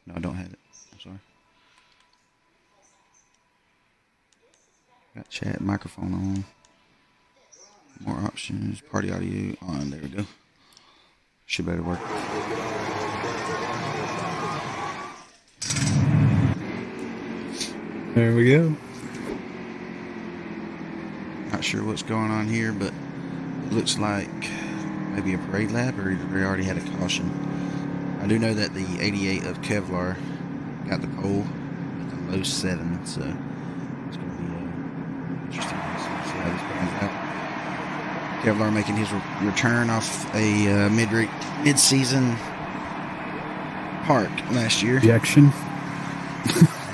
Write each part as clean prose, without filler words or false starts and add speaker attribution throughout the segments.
Speaker 1: No, I don't have it. I'm sorry. Got chat, microphone on. More options, party audio on. There we go. Should better work.
Speaker 2: There we go.
Speaker 1: Not sure what's going on here, but it looks like maybe a parade lap, or they already had a caution. I do know that the 88 of Kevlar got the pole at the low 7, so it's going to be interesting to see how this pans out. Kevlar making his return off a mid-season park last year.
Speaker 2: Ejection.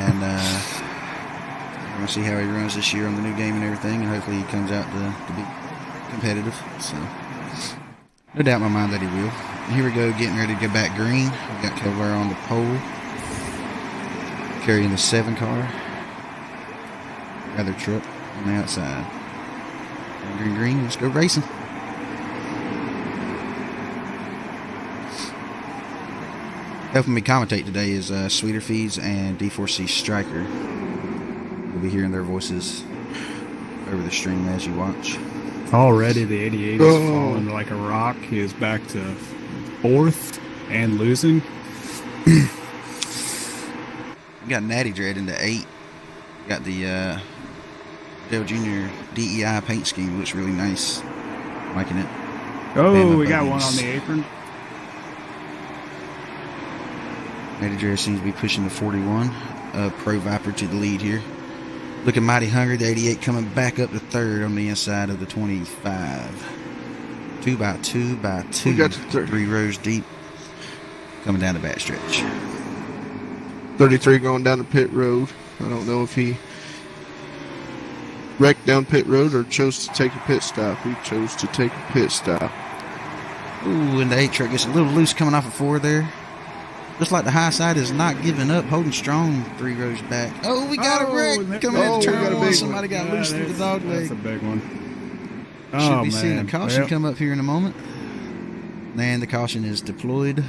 Speaker 1: And we're going to see how he runs this year on the new game and everything, and hopefully he comes out to be competitive. So, no doubt in my mind that he will. Here we go, getting ready to go back green. We've got Kevlar on the pole, carrying the 7 car. Other truck on the outside. Green, green, let's go racing. Helping me commentate today is Sweeter Feeds and D4C Striker. You'll be hearing their voices over the stream as you watch.
Speaker 2: Already the 88 is falling like a rock. He is back to 4th and losing.
Speaker 1: We got Natty Dread into 8. Got the Dale Jr. DEI paint scheme. Looks really nice. Liking it.
Speaker 2: Oh, we got one on the apron.
Speaker 1: Natty Dread seems to be pushing the 41. Pro Viper to the lead here. Looking mighty hungry. The 88 coming back up to 3rd on the inside of the 25. 2 by 2 by 2.
Speaker 3: We got to
Speaker 1: 3 rows deep. Coming down the back stretch.
Speaker 3: 33 going down the pit road. I don't know if he wrecked down pit road or chose to take a pit stop. He chose to take a pit stop.
Speaker 1: Ooh, and the 8 truck gets a little loose coming off of 4 there. Looks like the high side is not giving up, holding strong 3 rows back. Oh, we got a wreck coming into turn 1. Somebody got loose through the dog leg.
Speaker 2: That's a big one.
Speaker 1: Should be seeing a caution come up here in a moment. And the caution is deployed.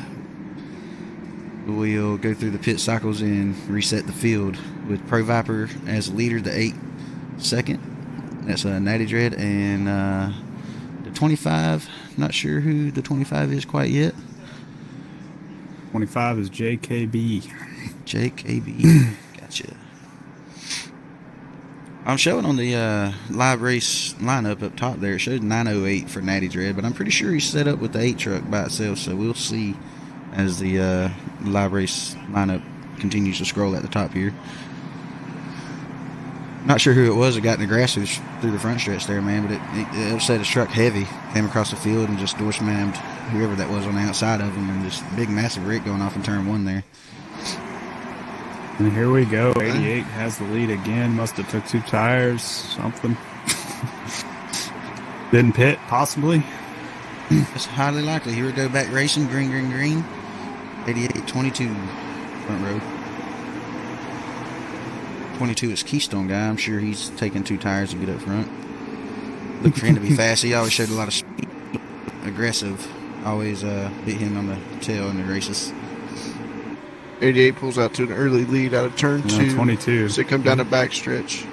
Speaker 1: We'll go through the pit cycles and reset the field with Pro Viper as leader, the 8 second. That's Natty Dread, and the 25. Not sure who the 25 is quite yet.
Speaker 2: 25 is JKB.
Speaker 1: JKB. Gotcha. I'm showing on the live race lineup up top there. It shows 908 for Natty Dread, but I'm pretty sure he's set up with the 8 truck by itself, so we'll see as the live race lineup continues to scroll at the top here. Not sure who it was that got in the grass through the front stretch there, man, but it upset his truck heavy. Came across the field and just door slammed whoever that was on the outside of him, and just big, massive wreck going off in turn 1 there.
Speaker 2: And here we go. 88 has the lead again. Must have took 2 tires, something. Didn't pit, possibly.
Speaker 1: It's highly likely. Here we go, back racing. Green, green, green. 88, 22 front row. 22 is Keystone guy. I'm sure he's taking 2 tires to get up front. Look for him to be fast. He always showed a lot of speed. Aggressive. Always beat him on the tail in the races.
Speaker 3: 88 pulls out to an early lead out of turn 2.
Speaker 2: 22.
Speaker 3: So they come down the back stretch.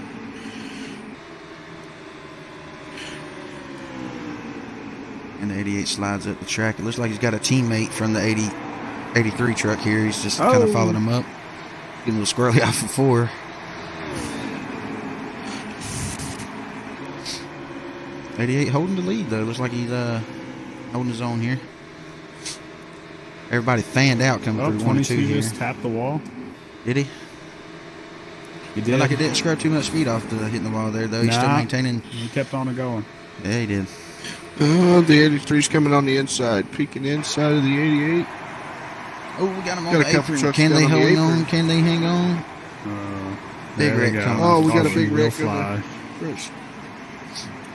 Speaker 1: And the 88 slides up the track. It looks like he's got a teammate from the 83 truck here. He's just kind of following him up. Getting a little squirrely off of 4. '88 holding the lead though. Looks like he's holding his own here. Everybody fanned out coming through 1 and 2 here.
Speaker 2: Just tapped the wall.
Speaker 1: Did he?
Speaker 2: He did.
Speaker 1: Looked like it didn't scrub too much speed off the hitting the wall there though. He's still maintaining.
Speaker 2: He kept on going.
Speaker 1: Yeah, he did.
Speaker 3: The 83's coming on the inside, peeking inside of the 88.
Speaker 1: Oh, we got him on the apron. Can they hold on? Can they hang on? Big wreck coming.
Speaker 3: Oh, we got a big wreck.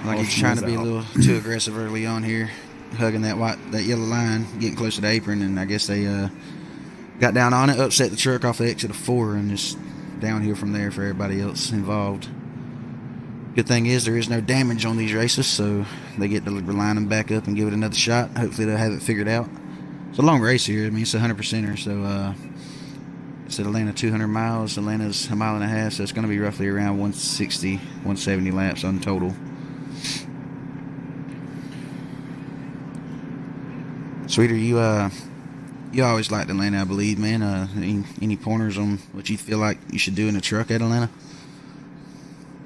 Speaker 1: Like he's trying to be a little too aggressive early on here, hugging that yellow line, getting close to the apron, and I guess they got down on it, upset the truck off the exit of 4, and just downhill from there for everybody else involved. Good thing is there is no damage on these races, so they get to line them back up and give it another shot. Hopefully they'll have it figured out. It's a long race here. I mean, it's a 100%er, so It's at Atlanta 200 miles. Atlanta's a mile and a half, so it's going to be roughly around 160, 170 laps on total. Sweeter, you always liked Atlanta, I believe, man. Any pointers on what you feel like you should do in a truck at Atlanta?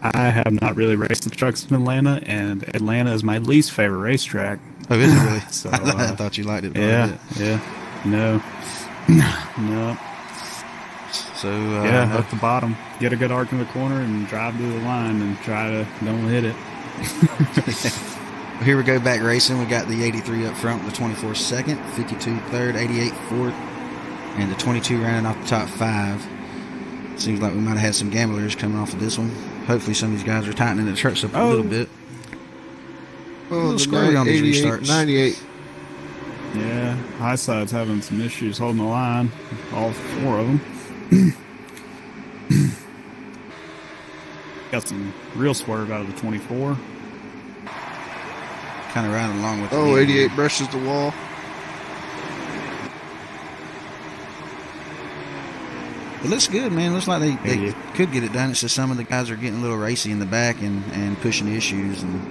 Speaker 2: I have not really raced the trucks in Atlanta, and Atlanta is my least favorite racetrack.
Speaker 1: Oh, is it really?
Speaker 2: So,
Speaker 1: I thought you liked it.
Speaker 2: Yeah. No.
Speaker 1: So,
Speaker 2: up the bottom. Get a good arc in the corner and drive to the line and try to don't hit it.
Speaker 1: Well, here we go back racing. We got the 83 up front with the 24 second, 52 third, 88 fourth, and the 22 rounding off the top 5. Seems like we might have had some gamblers coming off of this one. Hopefully some of these guys are tightening the trucks up a little bit.
Speaker 3: Oh,
Speaker 1: a little screwy on these restarts.
Speaker 3: 98.
Speaker 2: Yeah, high side's having some issues holding the line. All 4 of them. Got some real swerve out of the 24.
Speaker 1: Kind of riding along with
Speaker 3: 88 brushes the wall.
Speaker 1: It looks good, man. It looks like they could get it done. It's just some of the guys are getting a little racy in the back and pushing issues, and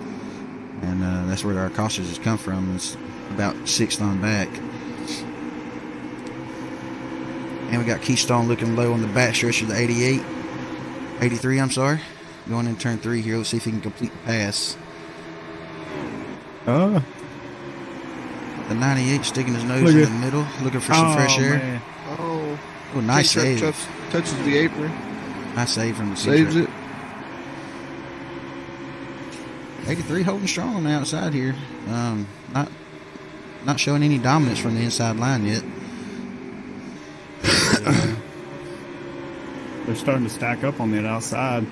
Speaker 1: that's where our cautious has come from. It's about 6th on back. And we got Keystone looking low on the back stretch of the 83, I'm sorry. Going in turn 3 here. Let's see if he can complete the pass. The 98 sticking his nose in the middle, looking for some fresh air.
Speaker 2: Man.
Speaker 1: Oh, nice save.
Speaker 3: Touches the apron.
Speaker 1: Nice save from the
Speaker 3: Saves it.
Speaker 1: 83 holding strong on the outside here. Not showing any dominance from the inside line yet.
Speaker 2: They're starting to stack up on that outside.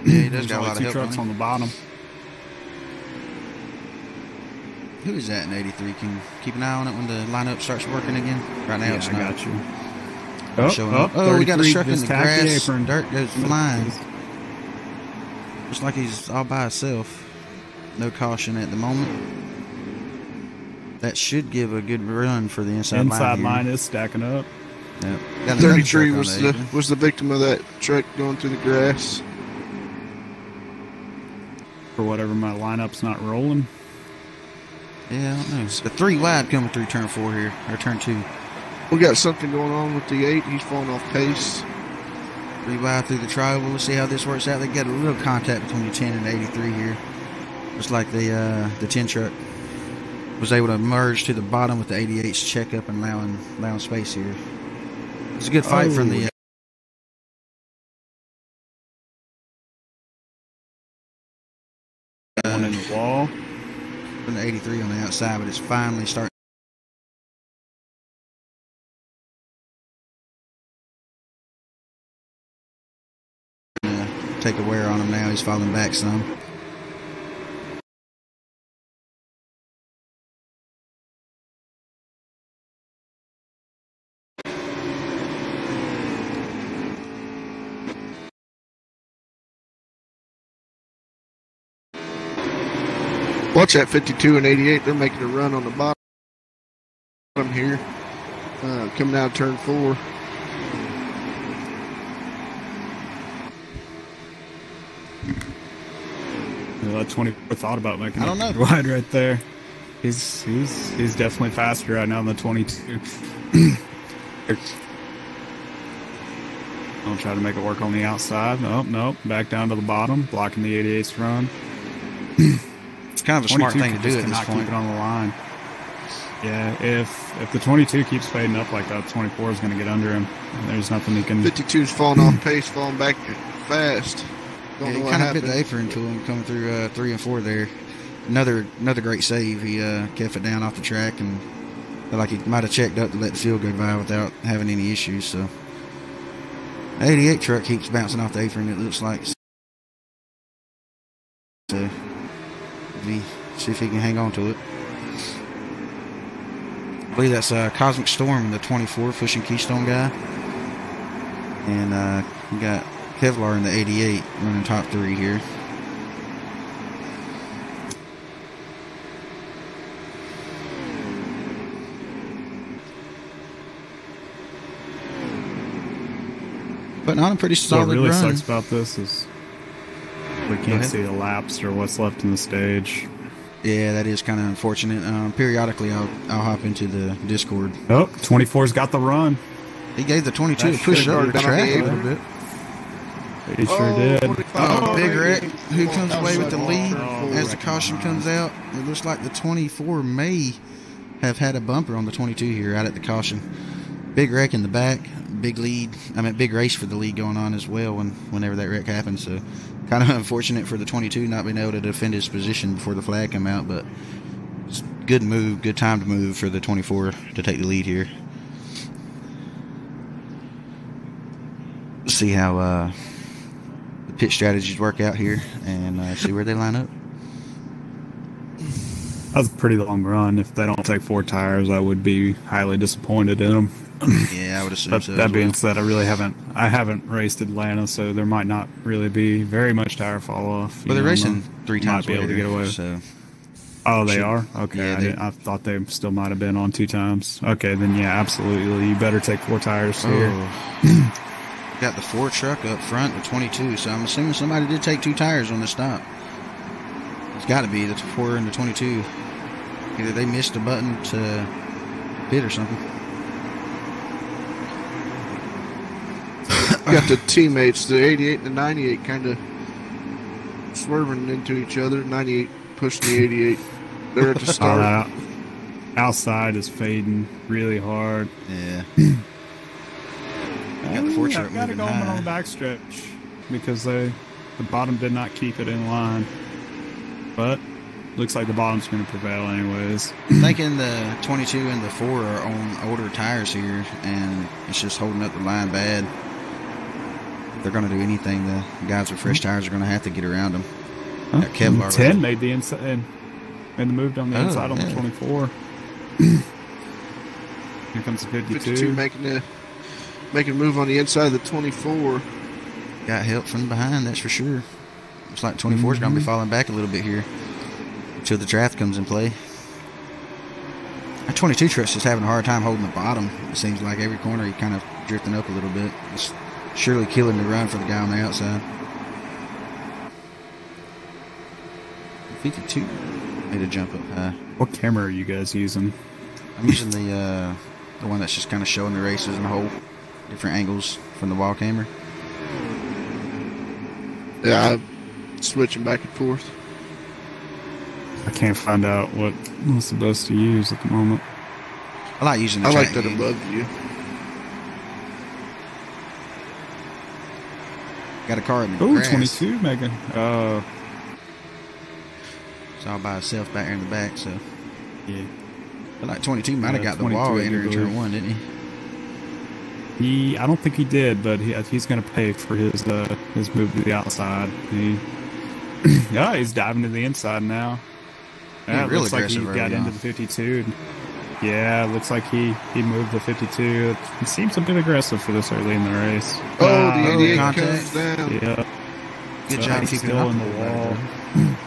Speaker 1: Yeah, he does got a lot of
Speaker 2: two
Speaker 1: help
Speaker 2: trucks on the bottom.
Speaker 1: Who is that in 83? Can you keep an eye on it when the lineup starts working again? Right now it's not.
Speaker 2: I got you.
Speaker 1: Showing up. Oh, we got a truck in the grass.
Speaker 2: Apron.
Speaker 1: Dirt goes flying. Looks like he's all by himself. No caution at the moment. That should give a good run for the inside line.
Speaker 2: Inside line is stacking up.
Speaker 1: Yep.
Speaker 3: 33 was the victim of that truck going through the grass.
Speaker 2: For whatever, my lineup's not rolling.
Speaker 1: Yeah, I don't know. It's a 3 wide coming through turn 4 here, or turn 2.
Speaker 3: We got something going on with the 8. He's falling off pace.
Speaker 1: 3 wide through the triangle. We'll see how this works out. They got a little contact between the 10 and the 83 here. Looks like the 10 truck was able to merge to the bottom with the 88's check up and allowing space here. It's a good fight from the
Speaker 2: one in the wall.
Speaker 1: From the 83 on the outside, but it's finally starting to take a wear on him now. He's falling back some.
Speaker 3: Watch that 52 and 88. They're making a run on the bottom here. Coming out of turn 4.
Speaker 2: That 24 thought about making
Speaker 1: I don't know.
Speaker 2: Wide right there. He's definitely faster right now than the 22. I'll try to make it work on the outside. Oh, nope. Back down to the bottom, blocking the 88's run.
Speaker 1: It's kind of a smart thing to do at this point.
Speaker 2: Keep it on the line. Yeah, if the 22 keeps fading up like that, 24 is going to get under him. There's nothing he can.
Speaker 3: 52's falling off pace, falling back fast.
Speaker 1: Yeah, he kind of bit the apron to him coming through 3 and 4 there. Another great save. He kept it down off the track and felt like he might have checked up to let the field go by without having any issues. So, 88 truck keeps bouncing off the apron. It looks like. So, see if he can hang on to it. I believe that's Cosmic Storm, the 24 pushing Keystone guy, and we got Kevlar in the 88 running top 3 here. putting on a pretty solid
Speaker 2: What really
Speaker 1: run.
Speaker 2: sucks about this is we can't see the laps or what's left in the stage.
Speaker 1: Yeah, that is kind of unfortunate. Periodically, I'll hop into the Discord.
Speaker 2: Oh, 24's got the run.
Speaker 1: He gave the 22 a push over the track a little bit.
Speaker 2: He sure did.
Speaker 1: Oh, big wreck. Who comes away with the lead as the caution comes out? It looks like the 24 may have had a bumper on the 22 here out at the caution. Big wreck in the back. Big lead. Big race for the lead going on as well whenever that wreck happens. So kind of unfortunate for the 22 not being able to defend his position before the flag come out, but good move, good time to move for the 24 to take the lead here. See how the pit strategies work out here and see where they line up.
Speaker 2: That was a pretty long run. If they don't take 4 tires, I would be highly disappointed in them.
Speaker 1: Yeah, I would assume so.
Speaker 2: That being said, I haven't raced Atlanta, so there might not really be very much tire fall off.
Speaker 1: But they're racing 3 times
Speaker 2: might be able to get away.
Speaker 1: So.
Speaker 2: Oh, they are? Okay.
Speaker 1: Yeah,
Speaker 2: I thought they still might have been on 2 times. Okay, then yeah, absolutely. You better take 4 tires here.
Speaker 1: Got the 4 truck up front, the 22, so I'm assuming somebody did take 2 tires on the stop. It's got to be the 4 and the 22. Either they missed a button to pit or something.
Speaker 3: Got the teammates, the 88 and the 98, kind of swerving into each other. 98 pushing the 88. They're at the start.
Speaker 2: Outside is fading really hard.
Speaker 1: Yeah. Got the 4 truck
Speaker 2: got to
Speaker 1: moving
Speaker 2: go
Speaker 1: high.
Speaker 2: on the backstretch because the bottom did not keep it in line. But looks like the bottom's going to prevail anyways.
Speaker 1: I'm thinking the 22 and the 4 are on older tires here, and it's just holding up the line bad. If they're going to do anything, the guys with fresh tires are going to have to get around them. Got Kevlar
Speaker 2: 10 made the inside and moved on the inside on the 24. Here comes the 52.
Speaker 3: 52 making a move on the inside of the 24.
Speaker 1: Got help from behind, that's for sure. Looks like 24 is going to be falling back a little bit here until the draft comes in play. That 22 truck's just having a hard time holding the bottom. It seems like every corner he's kind of drifting up a little bit. It's surely killing the run for the guy on the outside. 52 made a jump up high.
Speaker 2: What camera are you guys using?
Speaker 1: I'm using the one that's just kind of showing the races in the whole different angles from the wall camera.
Speaker 3: Yeah, I'm switching back and forth.
Speaker 2: I can't find out what I'm supposed to use at the moment.
Speaker 1: I like using the
Speaker 3: I like
Speaker 1: track
Speaker 3: that
Speaker 1: view.
Speaker 3: above view.
Speaker 1: Got a car in the
Speaker 2: Oh,
Speaker 1: grass.
Speaker 2: 22, Megan.
Speaker 1: It's all by itself back there in the back, so.
Speaker 2: Yeah.
Speaker 1: I like 22 might have got the
Speaker 2: 22
Speaker 1: wall
Speaker 2: I do
Speaker 1: entering turn
Speaker 2: believe.
Speaker 1: 1, didn't he?
Speaker 2: I don't think he did, but he's going to pay for his move to the outside. He's diving to the inside now. Yeah, it
Speaker 1: real
Speaker 2: looks like he
Speaker 1: aggressive
Speaker 2: got
Speaker 1: early
Speaker 2: into
Speaker 1: on.
Speaker 2: the 52. Yeah, it looks like he moved the 52. It seems a bit aggressive for this early in the race.
Speaker 3: Oh, the 88
Speaker 1: contact.
Speaker 3: comes down.
Speaker 2: Yeah.
Speaker 1: Good
Speaker 2: So
Speaker 1: job
Speaker 2: he's
Speaker 1: keeping
Speaker 2: still
Speaker 1: up
Speaker 2: in the
Speaker 1: with
Speaker 2: wall.
Speaker 1: that,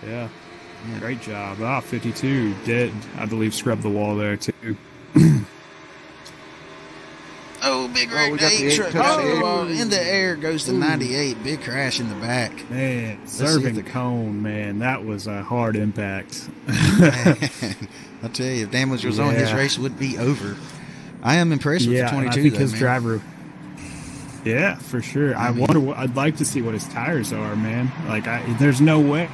Speaker 2: Yeah.
Speaker 1: Yeah.
Speaker 2: Great job. 52 did, I believe, scrub the wall there too.
Speaker 1: Oh, big
Speaker 3: Oh,
Speaker 1: wreck.
Speaker 3: we got the 8
Speaker 1: truck.
Speaker 3: touch
Speaker 1: Oh,
Speaker 3: the
Speaker 1: well, in the air goes the 98. Big crash in the back.
Speaker 2: Man,
Speaker 1: see if
Speaker 2: serving
Speaker 1: the-
Speaker 2: cone, man, that was a hard impact.
Speaker 1: I tell you, if damage was on, his
Speaker 2: Yeah.
Speaker 1: race would be over. I am impressed with the
Speaker 2: And
Speaker 1: 22.
Speaker 2: I think
Speaker 1: though,
Speaker 2: his
Speaker 1: man.
Speaker 2: driver. Yeah, for sure. I
Speaker 1: mean-
Speaker 2: wonder what I'd like to see what his tires are, man. Like, there's no way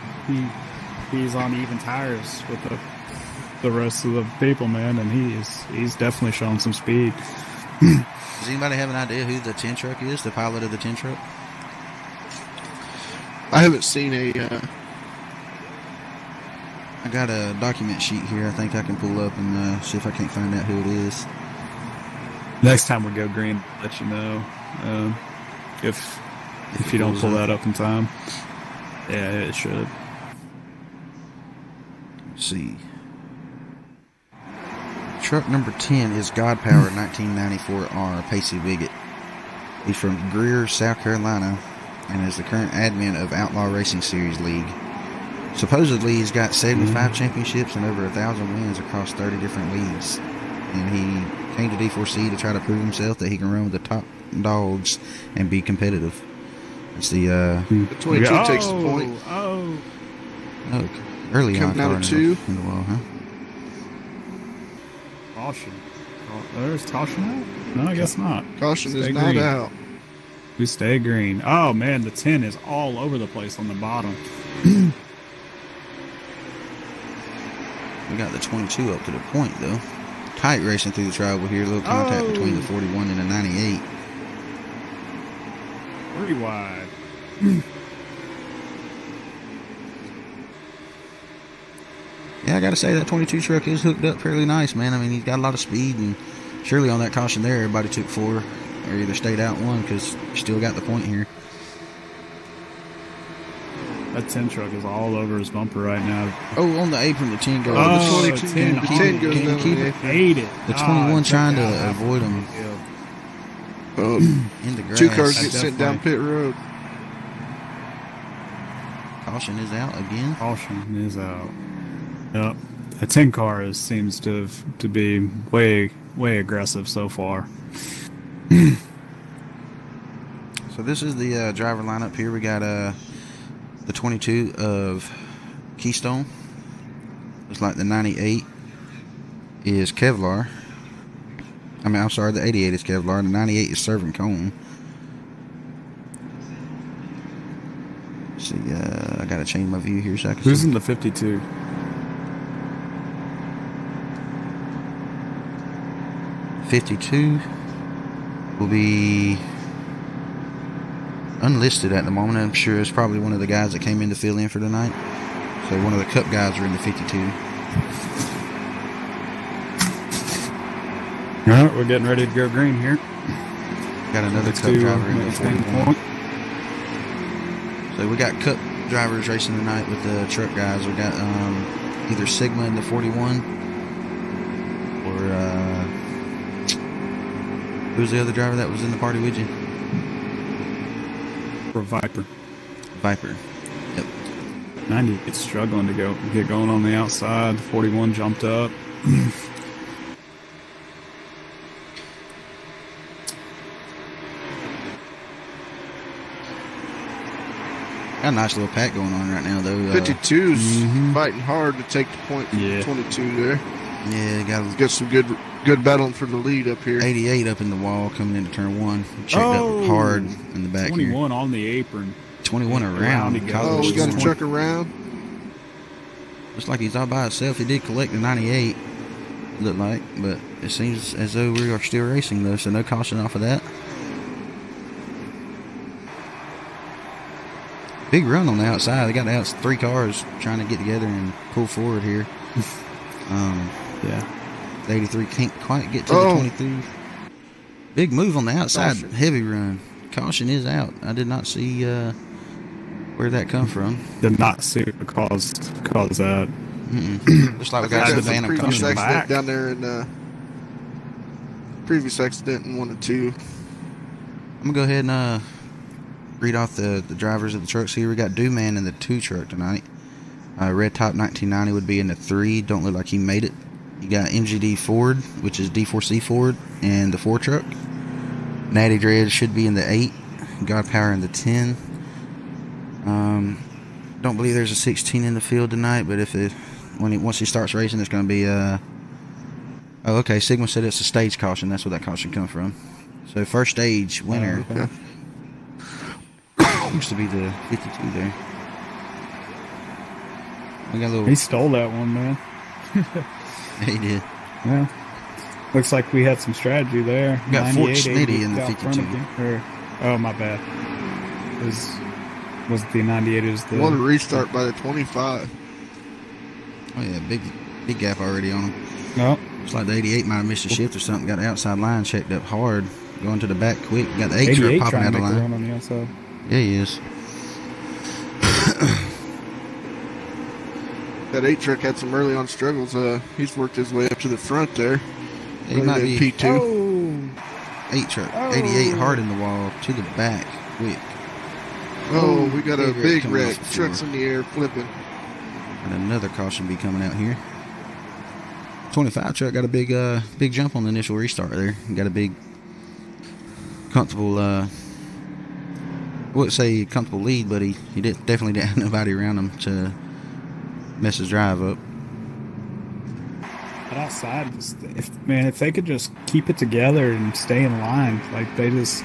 Speaker 2: he's on even tires with the rest of the people, man, and he's definitely showing some speed.
Speaker 1: Does anybody have an idea who the 10 truck is, the pilot of the 10 truck?
Speaker 3: I haven't seen a.
Speaker 1: I got a document sheet here I think I can pull up and see if I can't find out who it is.
Speaker 2: Next time we go green, I'll let you know if you don't pull that up in time. Yeah, it should.
Speaker 1: Let's see. Truck number 10 is God Power 1994R Pacey Bigot. He's from Greer, South Carolina, and is the current admin of Outlaw Racing Series League. Supposedly, he's got 75 championships and over 1,000 wins across 30 different leagues. And he came to D4C to try to prove himself that he can run with the top dogs and be competitive. It's the
Speaker 3: The 22 takes the point.
Speaker 2: Oh,
Speaker 1: early on
Speaker 3: Coming out
Speaker 1: car
Speaker 3: of 2.
Speaker 1: in the wall, huh?
Speaker 2: caution. There's caution out? No, I guess not.
Speaker 3: Caution is
Speaker 2: Stay
Speaker 3: not
Speaker 2: green.
Speaker 3: out.
Speaker 2: We stay green. Oh, man, the 10 is all over the place on the bottom.
Speaker 1: We got the 22 up to the point, though. Tight racing through the tribal here. A little contact between the 41 and the 98.
Speaker 2: Pretty wide.
Speaker 1: Yeah, I got to say that 22 truck is hooked up fairly nice, man. I mean, he's got a lot of speed, and surely on that caution there, everybody took 4 or either stayed out 1 because you still got the point here.
Speaker 2: That 10 truck is all over his bumper right now.
Speaker 1: Oh, on the apron, the 10 goes.
Speaker 2: Oh,
Speaker 3: the
Speaker 2: the
Speaker 3: 22
Speaker 2: 10,
Speaker 3: the 10 goes
Speaker 1: can
Speaker 3: down
Speaker 1: keep
Speaker 3: the
Speaker 1: it.
Speaker 2: hate it.
Speaker 1: The 21 trying to
Speaker 2: check out.
Speaker 1: avoid him in the grass.
Speaker 3: 2 cars get
Speaker 2: That's
Speaker 3: sent down pit road.
Speaker 1: Caution is out again.
Speaker 2: Caution is out. Yep. The 10 car seems to be way aggressive so far.
Speaker 1: So this is the driver lineup here. We got the 22 of Keystone. Looks like the 98 is Kevlar. I'm sorry, the 88 is Kevlar. The 98 is Servant Cone. Let's see, I gotta change my view here so I can
Speaker 2: Who's
Speaker 1: see.
Speaker 2: in the 52?
Speaker 1: '52 will be unlisted at the moment. I'm sure it's probably one of the guys that came in to fill in for tonight. So one of the Cup guys are in the 52.
Speaker 2: All right, we're getting ready to go green here.
Speaker 1: Got another
Speaker 2: Let's
Speaker 1: Cup
Speaker 2: do
Speaker 1: driver in the
Speaker 2: next
Speaker 1: 41.
Speaker 2: point.
Speaker 1: So we got Cup drivers racing tonight with the truck guys. We got either Sigma in the 41 or who's the other driver that was in the party with you?
Speaker 2: For Viper.
Speaker 1: Viper. Yep.
Speaker 2: 90, it's struggling to get going on the outside. 41 jumped up.
Speaker 1: Got a nice little pack going on right now, though.
Speaker 3: 52's fighting hard to take the point from
Speaker 2: Yeah.
Speaker 3: 22 there.
Speaker 1: Yeah, got
Speaker 3: Got some good battling for the lead up here.
Speaker 1: 88 up in the wall coming into turn 1. Checked up hard in the back
Speaker 2: 21
Speaker 1: here.
Speaker 2: on the apron.
Speaker 1: 21
Speaker 2: Around
Speaker 1: around.
Speaker 2: he goes.
Speaker 3: Oh, we got a
Speaker 1: 20.
Speaker 3: truck around.
Speaker 1: Looks like he's all by himself. He did collect the 98, looked like, but it seems as though we are still racing, though, so no caution off of that. Big run on the outside. They got out 3 cars trying to get together and pull forward here.
Speaker 2: Yeah.
Speaker 1: The 83 can't quite get to the 23. Big move on the outside.
Speaker 3: Caution.
Speaker 1: Heavy run. Caution is out. I did not see where that come from.
Speaker 2: Did not see what caused that.
Speaker 1: Looks like we
Speaker 3: I
Speaker 1: got
Speaker 3: think
Speaker 1: the
Speaker 3: that's a
Speaker 1: Phantom
Speaker 3: previous
Speaker 1: caution
Speaker 2: back.
Speaker 3: accident down there in previous accident in 1 and 2.
Speaker 1: I'm gonna go ahead and read off the drivers of the trucks here. We got Dooman in the 2 truck tonight. Red Top 1990 would be in the 3. Don't look like he made it. You got MGD Ford, which is D4C Ford, and the 4 truck. Natty Dread should be in the 8. God Power in the 10. Don't believe there's a 16 in the field tonight, but once he starts racing, it's going to be oh, okay. Sigma said it's a stage caution. That's where that caution come from. So first stage winner used to be the 52 there. We got a little.
Speaker 2: He stole that one, man.
Speaker 1: He did.
Speaker 2: Yeah. Looks like we had some strategy there.
Speaker 1: We got Fort
Speaker 2: 98,
Speaker 1: Smitty in the
Speaker 2: out front
Speaker 1: 52.
Speaker 2: of him. Oh, my bad. Was the 98 is the...
Speaker 3: One restart by the 25.
Speaker 1: Oh yeah, big gap already on him.
Speaker 2: No.
Speaker 1: Looks like the 88 might have missed a shift or something. Got the outside line checked up hard. Going to the back quick. Got the 8 truck
Speaker 2: 88
Speaker 1: popping
Speaker 2: trying
Speaker 1: out
Speaker 2: to
Speaker 1: of
Speaker 2: make the
Speaker 1: line.
Speaker 2: run on the outside.
Speaker 1: Yeah, he is.
Speaker 3: That 8 truck had some early on struggles. He's worked his way up to the front there.
Speaker 1: He might be
Speaker 3: P2.
Speaker 2: Oh!
Speaker 1: 8 truck. 88 hard in the wall to the back quick.
Speaker 3: Oh, we got a
Speaker 1: Big wreck
Speaker 3: big
Speaker 1: coming
Speaker 3: wreck.
Speaker 1: off the
Speaker 3: Trucks
Speaker 1: floor.
Speaker 3: in the air flipping.
Speaker 1: And another caution be coming out here. 25 truck got a big jump on the initial restart there. Got a big, comfortable, I wouldn't say comfortable lead, but he definitely didn't have nobody around him to mess his drive up.
Speaker 2: But outside, if they could just keep it together and stay in line, like they just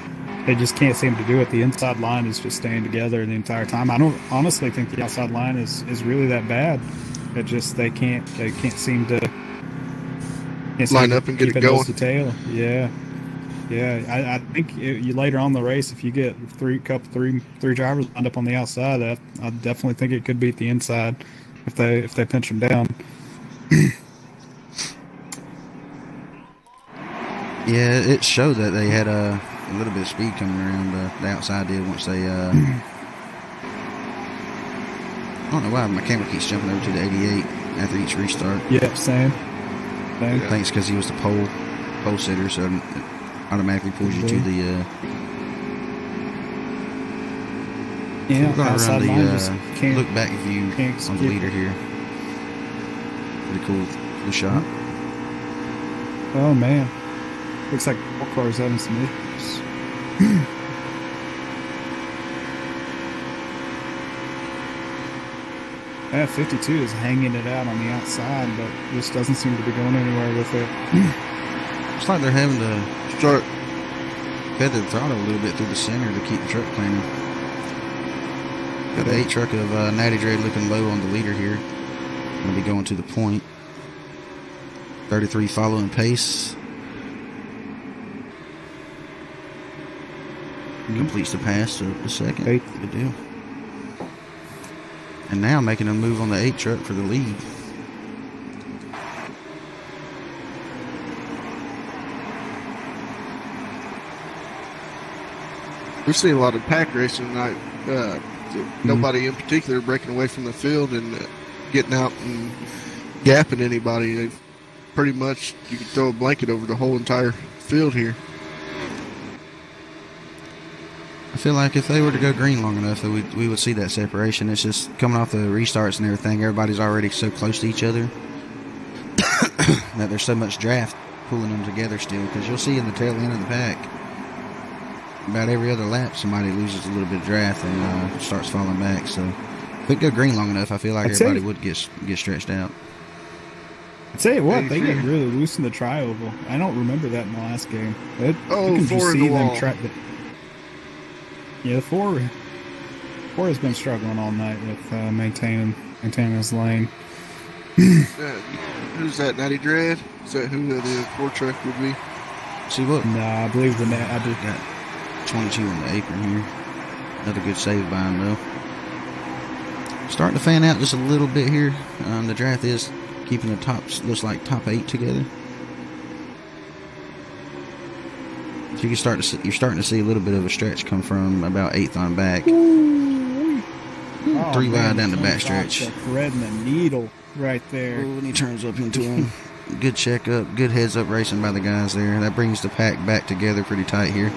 Speaker 2: can't seem to do it. The inside line is just staying together the entire time. I don't honestly think the outside line is really that bad. It just they can't seem to
Speaker 3: line up and get it going.
Speaker 2: To tail. Yeah. I think you later on in the race, if you get three drivers lined up on the outside, I definitely think it could beat the inside if they pinch them down.
Speaker 1: Yeah, it showed that they had a little bit of speed coming around. The outside did once they. I don't know why my camera keeps jumping over to the 88 after each restart.
Speaker 2: Yeah, same.
Speaker 1: I think it's because he was the pole sitter, so it automatically pulls you to the.
Speaker 2: Yeah,
Speaker 1: so
Speaker 2: outside line just can't
Speaker 1: look back view on the leader here. Pretty cool shot.
Speaker 2: Oh man. Looks like all cars having some issues. Yeah, 52 is hanging it out on the outside, but just doesn't seem to be going anywhere with it.
Speaker 1: It's like they're having to start feather the throttle a little bit through the center to keep the truck cleaner. Got the 8 truck of Natty Dread looking low on the leader here. Going to be going to the point. 33 following pace. Completes the pass to the second. Good deal. And now making a move on the 8 truck for the lead.
Speaker 3: We've seen a lot of pack racing tonight. Nobody in particular breaking away from the field and getting out and gapping anybody. They've pretty much, you can throw a blanket over the whole entire field here.
Speaker 1: I feel like if they were to go green long enough, that we would see that separation. It's just coming off the restarts and everything. Everybody's already so close to each other that there's so much draft pulling them together still. Because you'll see in the tail end of the pack, about every other lap, somebody loses a little bit of draft and starts falling back. So if it go green long enough, I feel like everybody would get stretched out.
Speaker 2: I'll tell you what, they get really loose in the tri-oval. I don't remember that in the last game. You can
Speaker 3: four in the wall.
Speaker 2: Yeah, the four has been struggling all night with maintaining his lane.
Speaker 3: Who's that, Natty Dread? Is that who the 4 truck would be?
Speaker 1: See what?
Speaker 2: Nah, I believe I did
Speaker 1: got 22 on the apron here. Another good save by him though. Starting to fan out just a little bit here. The draft is keeping the looks like top 8 together. So you're starting to see a little bit of a stretch come from about 8th on back. 3 wide down the back stretch.
Speaker 2: Threading the needle right there.
Speaker 1: When he turns up into him. Good check up, good heads up racing by the guys there. That brings the pack back together pretty tight here.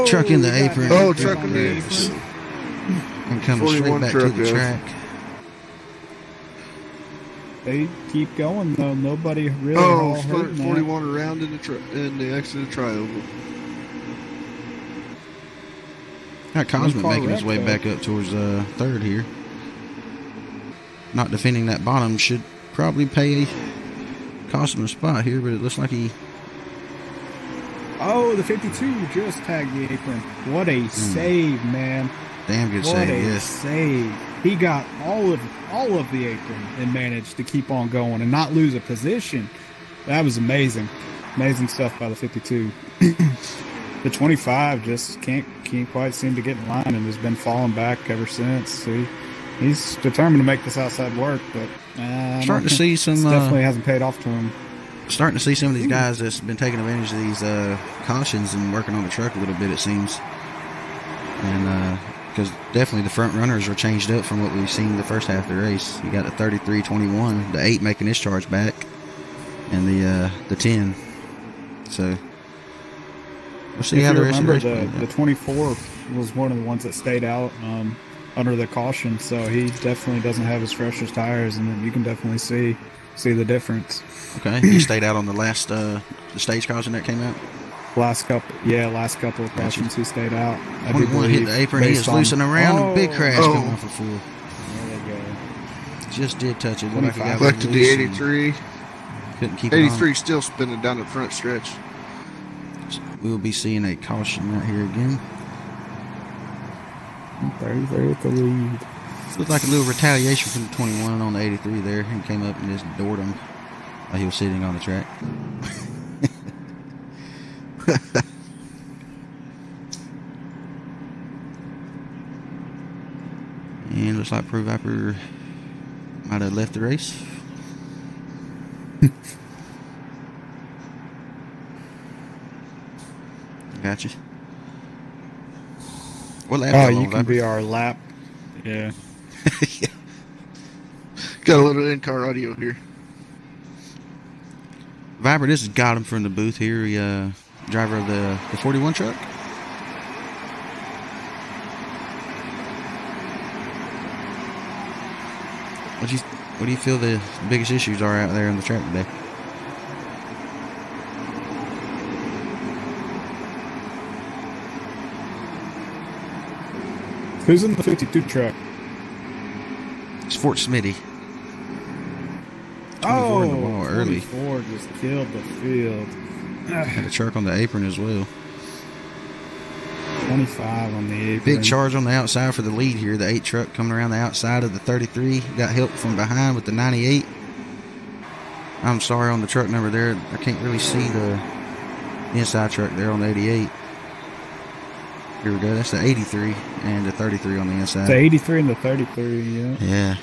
Speaker 1: Truck in the apron.
Speaker 3: Truck in the apron.
Speaker 1: And coming straight back to the track.
Speaker 2: They keep going though. Nobody really.
Speaker 3: 41 around in the exit of tri-oval.
Speaker 1: Got Cosmic making his way back up towards 3rd here. Not defending that bottom should probably cost him a spot here, but it looks like he.
Speaker 2: Oh, the 52 just tagged the apron. What a save, man!
Speaker 1: Damn good save. Yes.
Speaker 2: Save. He got all of the apron and managed to keep on going and not lose a position. That was amazing. Amazing stuff by the 52. The 25 just can't quite seem to get in line and has been falling back ever since. He's determined to make this outside work, but
Speaker 1: starting to see some
Speaker 2: definitely hasn't paid off to him.
Speaker 1: Starting to see some of these guys that's been taking advantage of these cautions and working on the truck a little bit, it seems. And because definitely the front runners are changed up from what we've seen the first half of the race. You got the 33-21, the 8 making his charge back, and the 10. So we'll see how the rest of the race plays out.
Speaker 2: The 24 was one of the ones that stayed out. under the caution, so he definitely doesn't have his freshest tires, and then you can definitely see the difference.
Speaker 1: Okay, he stayed out on the last the stage caution that came out.
Speaker 2: Last couple of cautions he stayed out.
Speaker 1: 21 hit the apron. He is loosing around. A big crash coming off the full.
Speaker 2: There they go.
Speaker 1: Just did touch it. Looked like he got
Speaker 3: Back to the 83.
Speaker 1: Couldn't keep it
Speaker 3: 83 still spinning down the front stretch.
Speaker 1: We'll be seeing a caution right here again.
Speaker 2: 33 with the lead.
Speaker 1: Looked like a little retaliation from the 21 on the 83 there. He came up and just doored him while he was sitting on the track. And looks like Pro Viper might have left the race. Gotcha. What lap?
Speaker 2: Oh, you can be our lap. Yeah.
Speaker 1: Yeah.
Speaker 3: Got a little in-car audio here.
Speaker 1: Viper, this is got him from the booth here. Driver of the 41 truck. What do you feel the biggest issues are out there on the track today?
Speaker 2: Who's in the 52 truck?
Speaker 1: It's Fort Smitty.
Speaker 2: Oh,
Speaker 1: in the wall early.
Speaker 2: 24 just killed the field.
Speaker 1: Had a truck on the apron as well.
Speaker 2: 25 on the apron.
Speaker 1: Big charge on the outside for the lead here. The 8 truck coming around the outside of the 33. Got help from behind with the 98. I'm sorry on the truck number there. I can't really see the inside truck there on the 88. Here we go. That's the 83 and the 33 on the inside.
Speaker 2: The 83 and the 33, yeah.
Speaker 1: Yeah.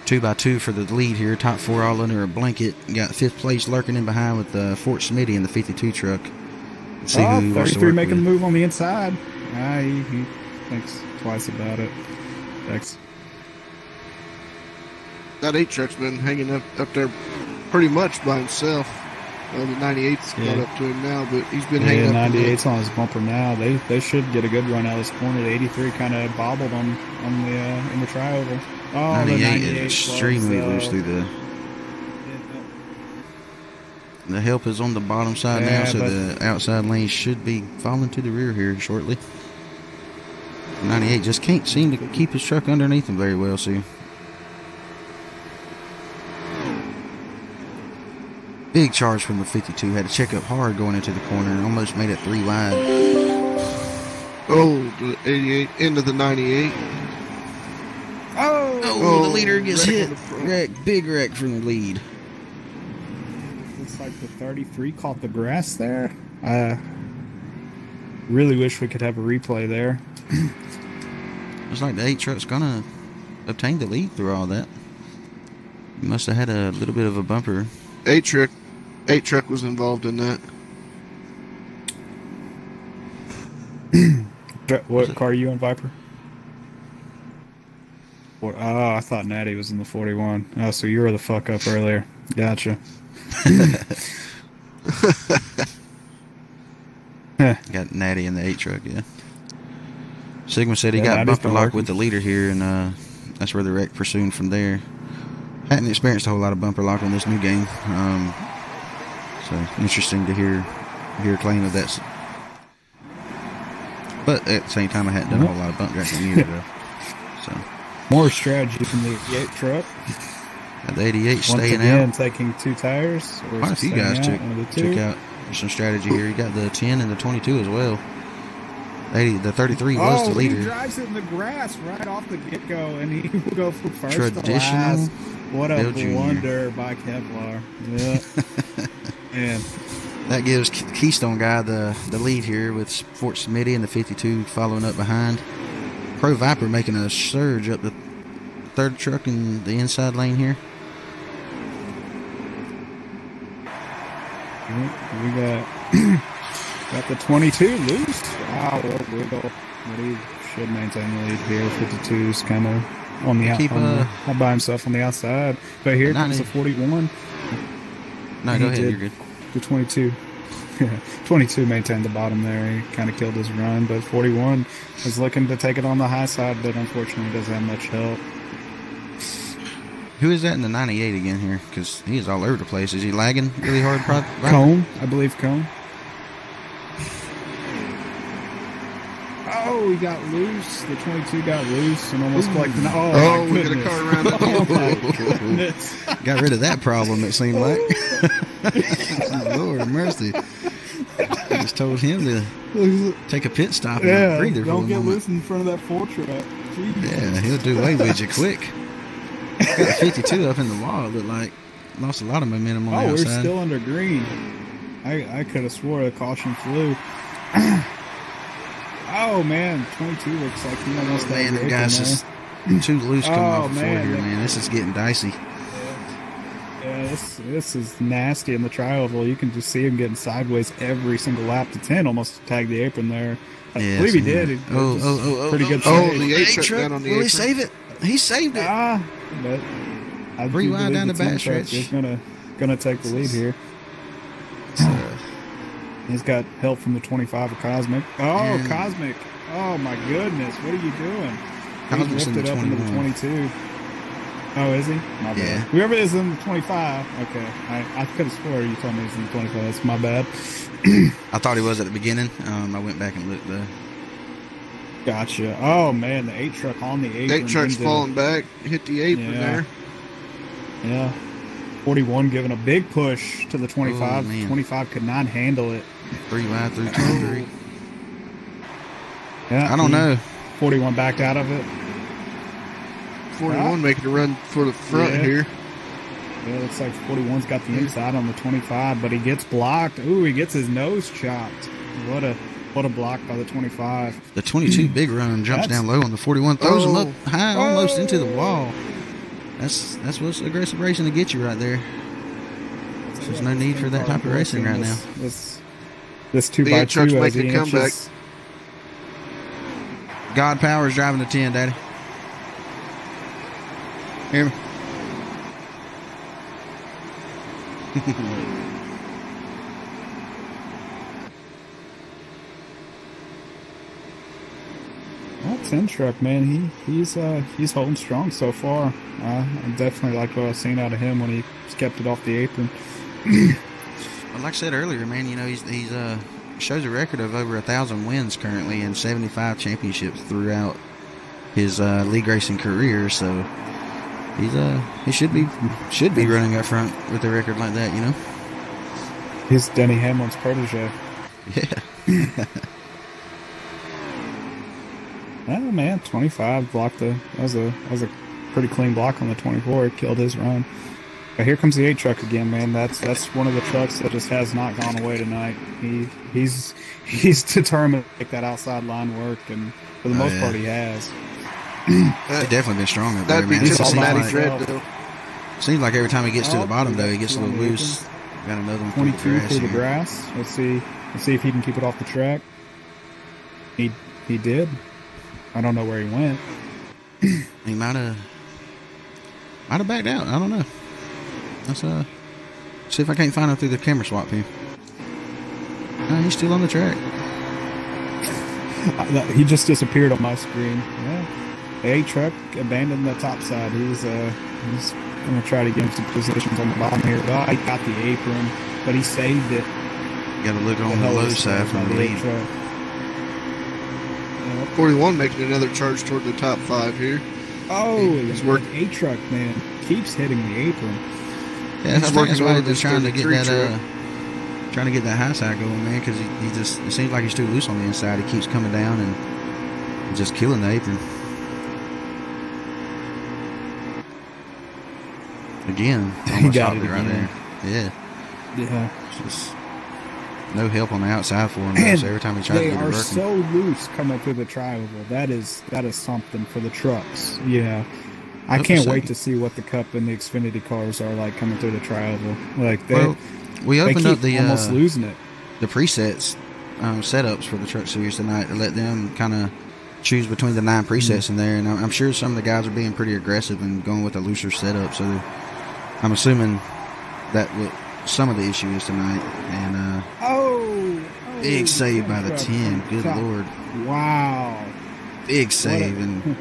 Speaker 1: 2x2 for the lead here. Top 4 all under a blanket. Got 5th place lurking in behind with Fort Smitty in the 52 truck. Let's see who he wants to
Speaker 2: 33
Speaker 1: work
Speaker 2: making
Speaker 1: with.
Speaker 2: the move on the inside. He thinks twice about it. Thanks.
Speaker 3: That 8 truck's been hanging up there pretty much by himself. The 98's got up to him now, but he's been hanging up.
Speaker 2: 98's on his bumper now. They should get a good run out of this corner. The 83 kind of bobbled on the in the tri-oval. Oh,
Speaker 1: 98 is extremely loose through the help is on the bottom side now, so the outside lane should be falling to the rear here shortly. 98 just can't seem to keep his truck underneath him very well, see. Big charge from the 52. Had to check up hard going into the corner. Almost made it 3 wide.
Speaker 3: Oh, the 88 into the 98.
Speaker 2: Oh,
Speaker 1: the leader gets hit. Wreck, big wreck from the lead.
Speaker 2: Looks like the 33 caught the grass there. Really wish we could have a replay there.
Speaker 1: Looks like the 8 truck's gonna obtain the lead through all that. He must have had a little bit of a bumper.
Speaker 3: 8 truck was involved in that.
Speaker 2: What car are you in, Viper? Oh, I thought Natty was in the 41. Oh, so you were the fuck up earlier. Gotcha.
Speaker 1: Got Natty in the 8 truck, yeah. Sigma said he got
Speaker 2: Natty's
Speaker 1: bumper locked with the leader here, and that's where the wreck pursued from there. Hadn't experienced a whole lot of bumper lock on this new game. So interesting to hear claim of that. But at the same time, I hadn't done a whole lot of bump jacking years ago. So
Speaker 2: more strategy from the 88 truck.
Speaker 1: Got the 88 staying
Speaker 2: Once again,
Speaker 1: out.
Speaker 2: taking 2 tires.
Speaker 1: Quite a few guys took out some strategy here. You got the 10 and the 22 as well. The 33 was the leader.
Speaker 2: He drives it in the grass right off the get-go, and he will go from first
Speaker 1: Traditional
Speaker 2: to last. What a
Speaker 1: Bill
Speaker 2: blunder by Kevlar. Yeah. Man.
Speaker 1: That gives Keystone Guy the lead here with Fort Smitty and the 52 following up behind. Pro Viper making a surge up the 3rd truck in the inside lane here.
Speaker 2: We got the 22 loose. Wow, what wiggle. But he should maintain the lead here. 52's kind of on the outside, by himself on the outside. But here comes the 41.
Speaker 1: No, go ahead. You're good.
Speaker 2: The 22. 22 maintained the bottom there. He kind of killed his run, but 41 is looking to take it on the high side, but unfortunately doesn't have much help.
Speaker 1: Who is that in the 98 again here? Because he is all over the place. Is he lagging really hard?
Speaker 2: Cone, I believe Cone. Oh, he got loose. The 22 got loose and almost like
Speaker 3: we got a car around the
Speaker 2: oh, my goodness.
Speaker 1: Got rid of that problem, it seemed like. Lord mercy. I just told him to take a pit stop and breathe for a
Speaker 2: don't get
Speaker 1: moment.
Speaker 2: loose in front of that 4-truck. Jeez.
Speaker 1: Yeah, he'll do away with you quick. Got 52 up in the wall. It looked like lost a lot of momentum on the outside.
Speaker 2: We're still under green. I could have swore the caution flew. Oh man, 22 looks like he almost had
Speaker 1: the guy's just too loose coming off the floor here, man. This is getting dicey.
Speaker 2: Yeah, this is nasty in the tri-oval. You can just see him getting sideways every single lap to 10, almost tagged the apron there. I believe he did. Pretty good save.
Speaker 3: The 8 truck down on the apron.
Speaker 1: Will he save it? He saved it.
Speaker 2: But I
Speaker 1: rewind down the backstretch.
Speaker 2: He's gonna take the lead here. He's got help from the 25 of Cosmic. Oh, Cosmic! Oh my goodness, what are you doing?
Speaker 1: Cosmic's
Speaker 2: He lifted
Speaker 1: in the
Speaker 2: up into the 22. Oh, is he? My bad.
Speaker 1: Yeah.
Speaker 2: Whoever is in the 25. Okay, I could have swore you told me he was in the 25. That's my bad.
Speaker 1: I thought he was at the beginning. I went back and looked though.
Speaker 2: Gotcha. Oh man, the 8 truck on the apron.
Speaker 3: 8 truck's falling back, hit the apron there.
Speaker 2: Yeah. 41 giving a big push to the 25. 25 could not handle it.
Speaker 1: 3 wide through 23.
Speaker 2: Yeah,
Speaker 1: I don't know.
Speaker 2: 41 backed out of it.
Speaker 3: 41 making a run for the front here.
Speaker 2: Yeah, looks like 41's got the inside on the 25, but he gets blocked. Ooh, he gets his nose chopped. What a block by the 25.
Speaker 1: The 22 big run jumps down low on the 41, throws him up high, almost into the wall. That's what's aggressive racing to get you right there. There's no need for that type of racing right now.
Speaker 2: This 2x2
Speaker 3: making a comeback.
Speaker 1: God Power's driving the 10, Daddy. Hear me?
Speaker 2: Well, 10 truck, man, he's holding strong so far. I definitely like what I've seen out of him when he's kept it off the apron.
Speaker 1: Well, like I said earlier, man, you know, he's shows a record of over 1,000 wins currently and 75 championships throughout his league racing career. So he should be running up front with a record like that, you know.
Speaker 2: He's Denny Hamlin's protege.
Speaker 1: Yeah.
Speaker 2: Oh man, 25 blocked that was a pretty clean block on the 24. It killed his run. But here comes the 8 truck again, man. That's one of the trucks that just has not gone away tonight. He's determined to make that outside line work, and for the most part, he has.
Speaker 1: He's definitely been strong up there, man.
Speaker 3: That'd be just Matty Dread, though.
Speaker 1: Seems like every time he gets to the bottom, though, he gets a little loose. Got another one
Speaker 2: 22 through the grass. Let's see if he can keep it off the track. He did. I don't know where he went.
Speaker 1: He might have backed out. I don't know. Let's see if I can't find him through the camera swap here. No, he's still on the track.
Speaker 2: He just disappeared on my screen. Yeah. The 8 truck abandoned the top side. He's going to try to get him some positions on the bottom here. Well, he got the apron, but he saved it.
Speaker 1: Got to look on the low side from the lead.
Speaker 3: 41 making another charge toward the top 5 here.
Speaker 2: Oh, he's working. 8 truck, man, keeps hitting the apron.
Speaker 1: Yeah, he's working why they're trying to get that high side going, man, because it seems like he's too loose on the inside. He keeps coming down and just killing the apron. Again,
Speaker 2: he got it
Speaker 1: right there. Yeah. Just no help on the outside for him. So every time he tries to get it working.
Speaker 2: They are so loose coming through the tri-oval. That is something for the trucks. Yeah. I can't wait to see what the Cup and the Xfinity cars are like coming through the tri-oval. Like
Speaker 1: we opened up the
Speaker 2: almost losing it.
Speaker 1: The presets setups for the truck series tonight to let them kind of choose between the 9 presets in there, and I'm sure some of the guys are being pretty aggressive and going with a looser setup. So I'm assuming that what some of the issue is tonight. And Big save by the 10. Good Lord.
Speaker 2: Wow.
Speaker 1: Big save. And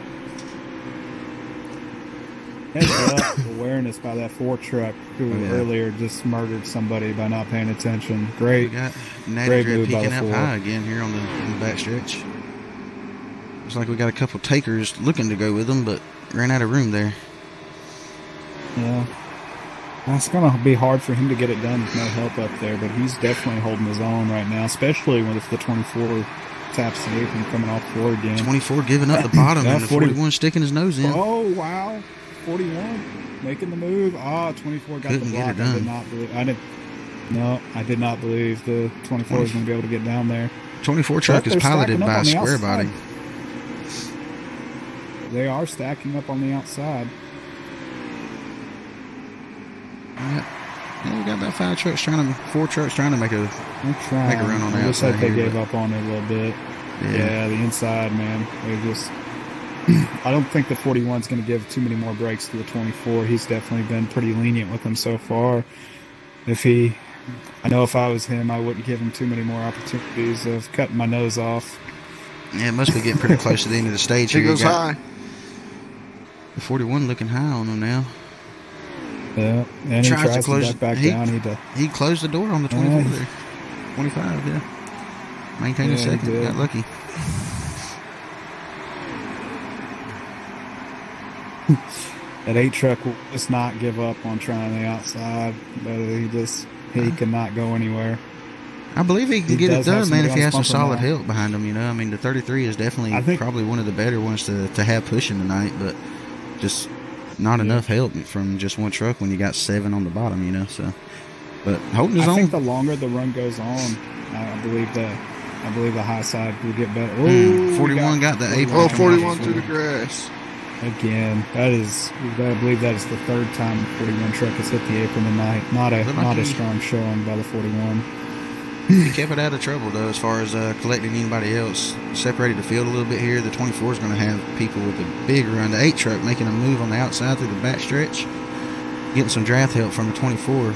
Speaker 2: heads up awareness by that 4 truck who earlier just murdered somebody by not paying attention. Great.
Speaker 1: We got Natty Dread peeking up high again here on the back stretch. Looks like we got a couple takers looking to go with them, but ran out of room there.
Speaker 2: Yeah. That's going to be hard for him to get it done with no help up there, but he's definitely holding his own right now, especially if the 24 taps the apron coming off floor again.
Speaker 1: 24 giving up the bottom and the 41 sticking his nose in.
Speaker 2: Oh, wow. 41 making the move. 24 got
Speaker 1: Couldn't
Speaker 2: the block.
Speaker 1: get it done.
Speaker 2: I did not believe the 24 was going to be able to get down there.
Speaker 1: 24 truck is piloted by a square body.
Speaker 2: They are stacking up on the outside.
Speaker 1: Yeah, we got about 4 trucks trying to make a run on the outside.
Speaker 2: Looks like they gave up on it a little bit. Yeah, the inside, man. They just. I don't think the 41's going to give too many more breaks to the 24. He's definitely been pretty lenient with him so far. I know if I was him, I wouldn't give him too many more opportunities of cutting my nose off.
Speaker 1: Yeah, it must be getting pretty close to the end of the stage.
Speaker 3: He goes high.
Speaker 1: The 41 looking high on him now.
Speaker 2: Yeah, and he tries to close back down.
Speaker 1: He closed the door on the 24 there. 25, yeah. Maintained a second. Got lucky.
Speaker 2: That 8 truck will just not give up on trying the outside, but he cannot go anywhere.
Speaker 1: I believe he can get it done, man, if he has some solid help behind him, you know. I mean, the 33 is definitely probably one of the better ones to have pushing tonight, but just not enough help from just one truck when you got 7 on the bottom, you know. So, but holding his own.
Speaker 2: I think the longer the run goes on, I believe the high side will get better.
Speaker 1: 41 got the apron.
Speaker 3: Oh, 41 through the grass.
Speaker 2: Again, I believe that is the 3rd time the 41 truck has hit the apron tonight. Not a strong showing by the 41.
Speaker 1: He kept it out of trouble, though, as far as collecting anybody else. Separated the field a little bit here. The 24 is going to have people with a big run. The 8 truck making a move on the outside through the back stretch. Getting some draft help from the 24.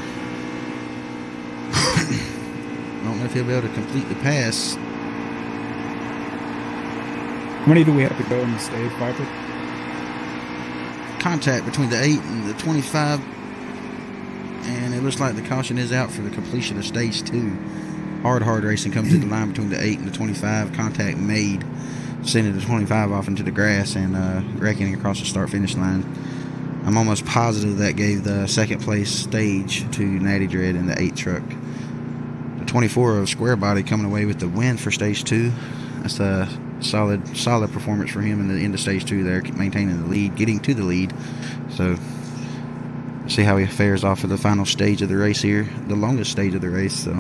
Speaker 1: I don't know if he'll be able to complete the pass.
Speaker 2: How many do we have to go in the stage, Viper?
Speaker 1: Contact between the 8 and the 25. And it looks like the caution is out for the completion of stage 2. Hard racing comes to the line between the 8 and the 25. Contact made, sending the 25 off into the grass and reckoning across the start-finish line. I'm almost positive that gave the 2nd place stage to Natty Dread in the 8 truck. The 24 of Square Body coming away with the win for stage 2. That's a solid performance for him in the end of stage 2 there, maintaining the lead, getting to the lead. So see how he fares off of the final stage of the race here, the longest stage of the race. So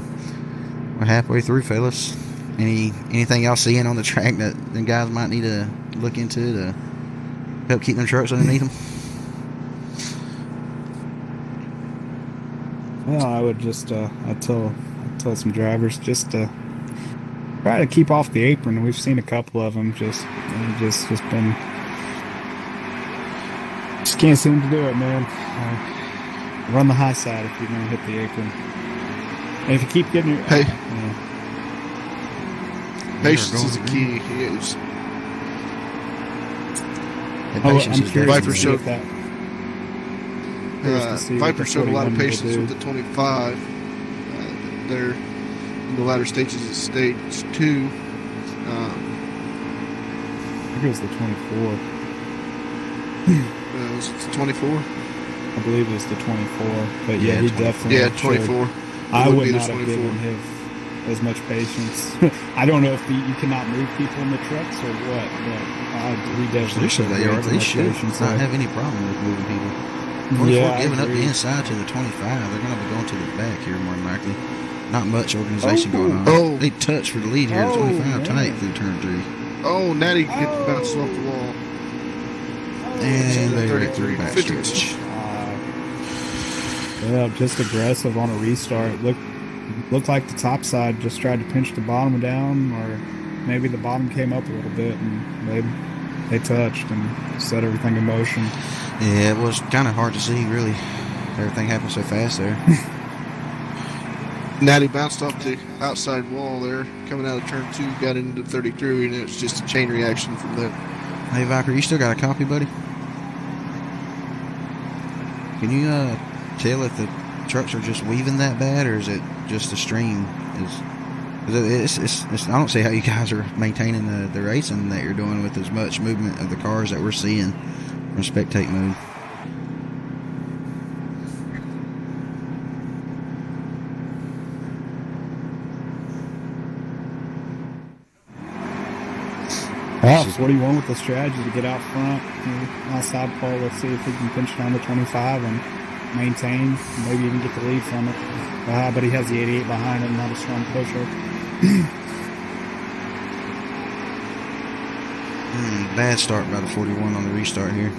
Speaker 1: we're halfway through, fellas. Anything y'all seeing on the track that the guys might need to look into to help keep them trucks underneath them?
Speaker 2: Well, I would just I'd tell some drivers just to try to keep off the apron. We've seen a couple of them just can't seem to do it, man. Run the high side if you're going to hit the apron. And if you keep getting your...
Speaker 3: Patience is the key.
Speaker 2: I'm curious
Speaker 3: Viper
Speaker 2: to see if that...
Speaker 3: Viper showed a lot of patience with the 25. They're in the latter stages of stage 2.
Speaker 2: I think it was the 24.
Speaker 3: Was it the 24?
Speaker 2: I believe it was the 24, but yeah, he definitely.
Speaker 3: Yeah, 24.
Speaker 2: I would not have given him as much patience. I don't know if you cannot move people in the trucks or what, but he definitely should.
Speaker 1: They should not have any problem with moving people. 24 giving up the inside to the 25. They're going to be going to the back here more than likely. Not much organization going on. They touch for the lead here. The 25 tight through turn 3.
Speaker 3: Oh, Natty bounced off the wall.
Speaker 1: And they right through back stretch.
Speaker 2: Yeah, just aggressive on a restart. Looked like the top side just tried to pinch the bottom down, or maybe the bottom came up a little bit and they touched and set everything in motion.
Speaker 1: Yeah, it was kind of hard to see, really. Everything happened so fast there.
Speaker 3: Natty bounced off the outside wall there, coming out of turn 2, got into 33, and it's just a chain reaction from there.
Speaker 1: Hey, Viper, you still got a copy, buddy? Can you tell if the trucks are just weaving that bad, or is it just the stream? I don't see how you guys are maintaining the racing that you're doing with as much movement of the cars that we're seeing from spectate mode.
Speaker 2: Wow, 41 with the strategy to get out front. Outside pole, let's see if he can pinch it on the 25 and maintain, maybe even get the lead from it. But he has the 88 behind him, not a strong pusher.
Speaker 1: Bad start by the 41 on the restart here.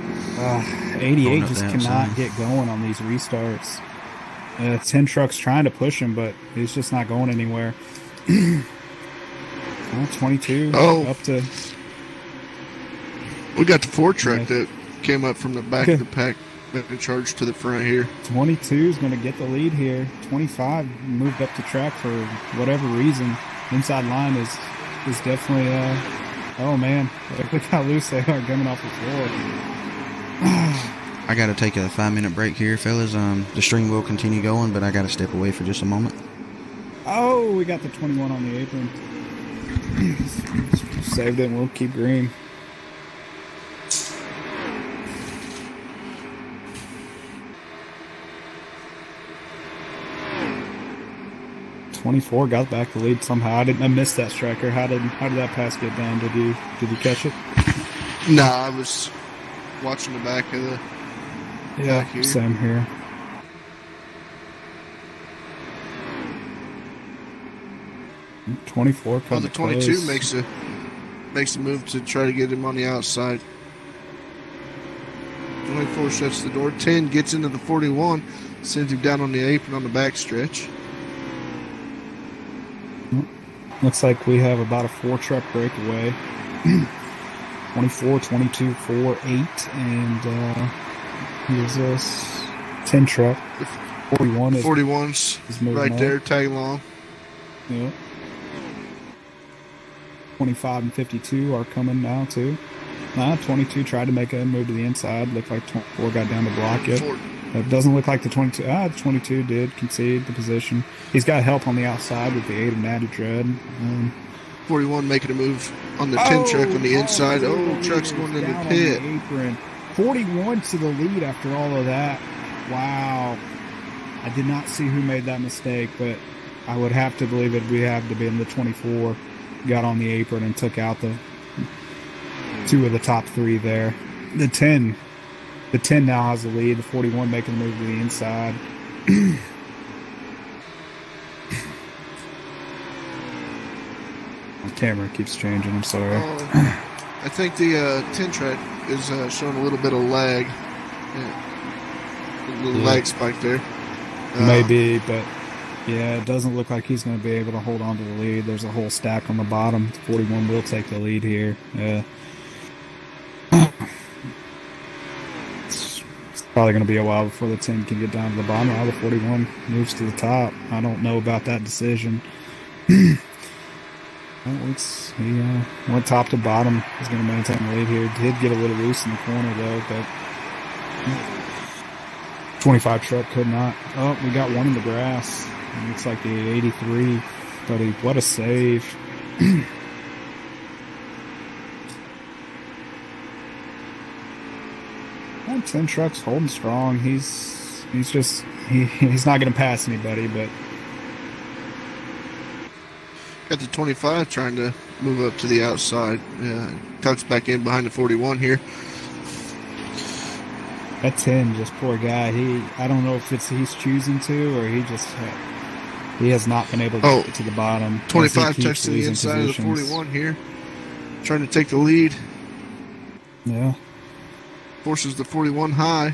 Speaker 2: 88 just cannot get going on these restarts. 10 trucks trying to push him, but he's just not going anywhere. 22 up to...
Speaker 3: We got the 4 truck that came up from the back of the pack and charged to the front here. 22
Speaker 2: is going to get the lead here. 25 moved up the track for whatever reason. Inside line is definitely... oh, man. Look how loose they are coming off the floor.
Speaker 1: I got to take a 5-minute break here, fellas. The stream will continue going, but I got to step away for just a moment.
Speaker 2: Oh, we got the 21 on the apron. Saved it, and we'll keep green. .24 got back the lead somehow. I missed that striker. How did that pass get done? Did you catch it?
Speaker 3: No, I was watching the back of the.
Speaker 2: Yeah, here. Same here. .24.
Speaker 3: Well, the 22 close. makes a move to try to get him on the outside. 24 shuts the door. 10 gets into the 41, sends him down on the apron on the back stretch.
Speaker 2: Looks like we have about a 4-truck breakaway. 24, 22, 4, 8, and here's this 10 truck. 41 is
Speaker 3: 41's right there, tag along.
Speaker 2: Yeah. 25 and 52 are coming now too. 22 tried to make a move to the inside. Looked like 24 got down to block it. It doesn't look like the 22. The 22 did concede the position. He's got help on the outside with the 8 of Natty Dread.
Speaker 3: 41 making a move on the 10 truck on the inside. Truck's going into the pit.
Speaker 2: 41 to the lead after all of that. Wow. I did not see who made that mistake, but I would have to believe it. We have to be in the 24. Got on the apron and took out the 2 of the top 3 there. The 10 now has the lead. The 41 making the move to the inside. My camera keeps changing. I'm sorry.
Speaker 3: I think the 10 track is showing a little bit of lag. A little lag spike there.
Speaker 2: Maybe, but yeah, it doesn't look like he's going to be able to hold on to the lead. There's a whole stack on the bottom. The 41 will take the lead here. Yeah. It's probably going to be a while before the 10 can get down to the bottom. Now the 41 moves to the top. I don't know about that decision. He went top to bottom. He's going to maintain the lead here. Did get a little loose in the corner, though, but 25 truck could not. Oh, we got one in the grass. It looks like the 83, but what a save. And 10 trucks holding strong. He's not going to pass anybody, but
Speaker 3: got the 25 trying to move up to the outside. Tucks back in behind the 41 here.
Speaker 2: That 10, just poor guy. I don't know if he's choosing to or he has not been able to get to the bottom.
Speaker 3: 25 tucks to the inside of the 41 here. Trying to take the lead.
Speaker 2: Yeah.
Speaker 3: Forces the 41 high.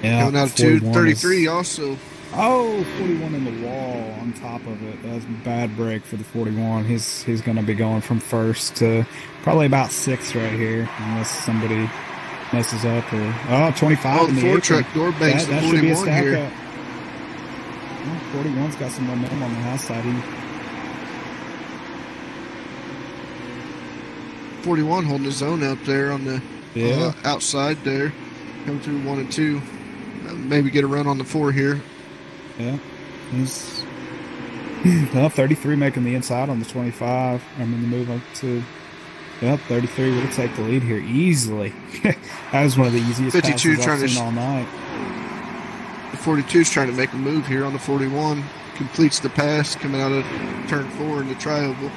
Speaker 2: Yeah.
Speaker 3: Coming out of 33 also.
Speaker 2: 41 in the wall on top of it. That's a bad break for the 41. He's going to be going from first to probably about 6th right here, unless somebody messes up. Or 25 in the
Speaker 3: 4 truck door banks the 41 here.
Speaker 2: 41's got some momentum on the outside.
Speaker 3: 41 holding his own out there on the outside there. Coming through 1 and 2. Maybe get a run on the 4 here.
Speaker 2: Yeah. He's 33 making the inside on the 25. I mean, the move up to 33 will take the lead here easily. That was one of the easiest
Speaker 3: 52
Speaker 2: passes I've seen all night.
Speaker 3: The 42 is trying to make a move here on the 41. Completes the pass coming out of turn 4 in the tri-oval.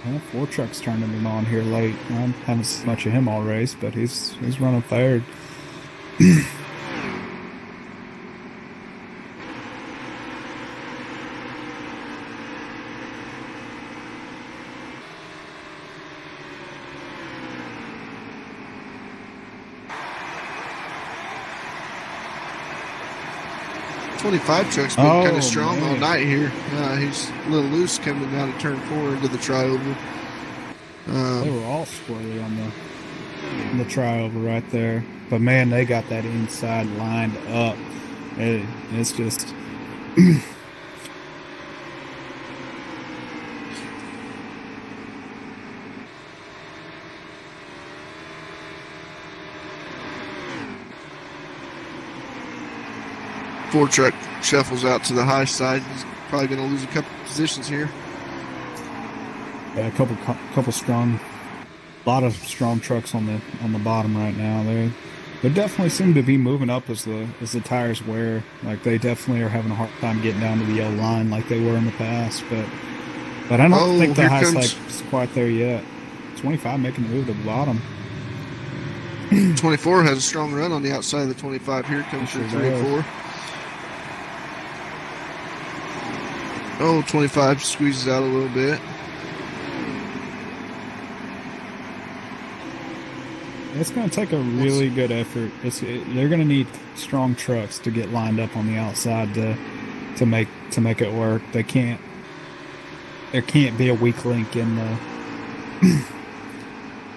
Speaker 2: Well, 4 Truck's turning it on here late. I haven't seen much of him all race, but he's running third.
Speaker 3: .25 truck's been kind of strong all night here. He's a little loose coming out of turn 4 into the tri-oval.
Speaker 2: They were all squarely on the tri-oval right there. But, man, they got that inside lined up. It's just...
Speaker 3: Ford truck shuffles out to the high side. He's probably going to lose a couple positions here.
Speaker 2: Yeah, a couple strong, a lot of strong trucks on the bottom right now. They definitely seem to be moving up as the tires wear. Like, they definitely are having a hard time getting down to the yellow line like they were in the past. But I don't think the high side's quite there yet. 25 making the move to the bottom.
Speaker 3: 24 has a strong run on the outside of the 25 here. Comes through 3 and 4. 25 squeezes out a little bit.
Speaker 2: It's going to take a really good effort. They're going to need strong trucks to get lined up on the outside to make it work. There can't be a weak link in the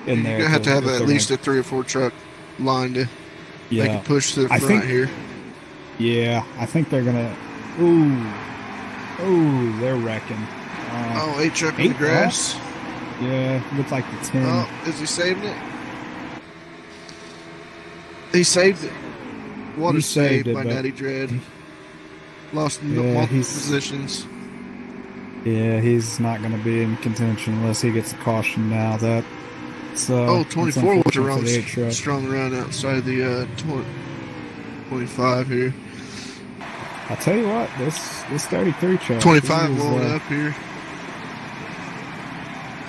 Speaker 2: in there.
Speaker 3: You're going to have at least a 3 or 4 truck line to make a push to the front here.
Speaker 2: Yeah, I think they're going to. Ooh, they're wrecking.
Speaker 3: 8 truck in the grass.
Speaker 2: Yeah, looks like the 10.
Speaker 3: Oh, is he saving it? He saved it. What a save by Natty Dread. Lost multiple positions.
Speaker 2: Yeah, he's not going to be in contention unless he gets a caution now. That's
Speaker 3: 24 with a strong run outside the 25 here.
Speaker 2: I'll tell you what, this 33 truck.
Speaker 3: 25 blowing up here.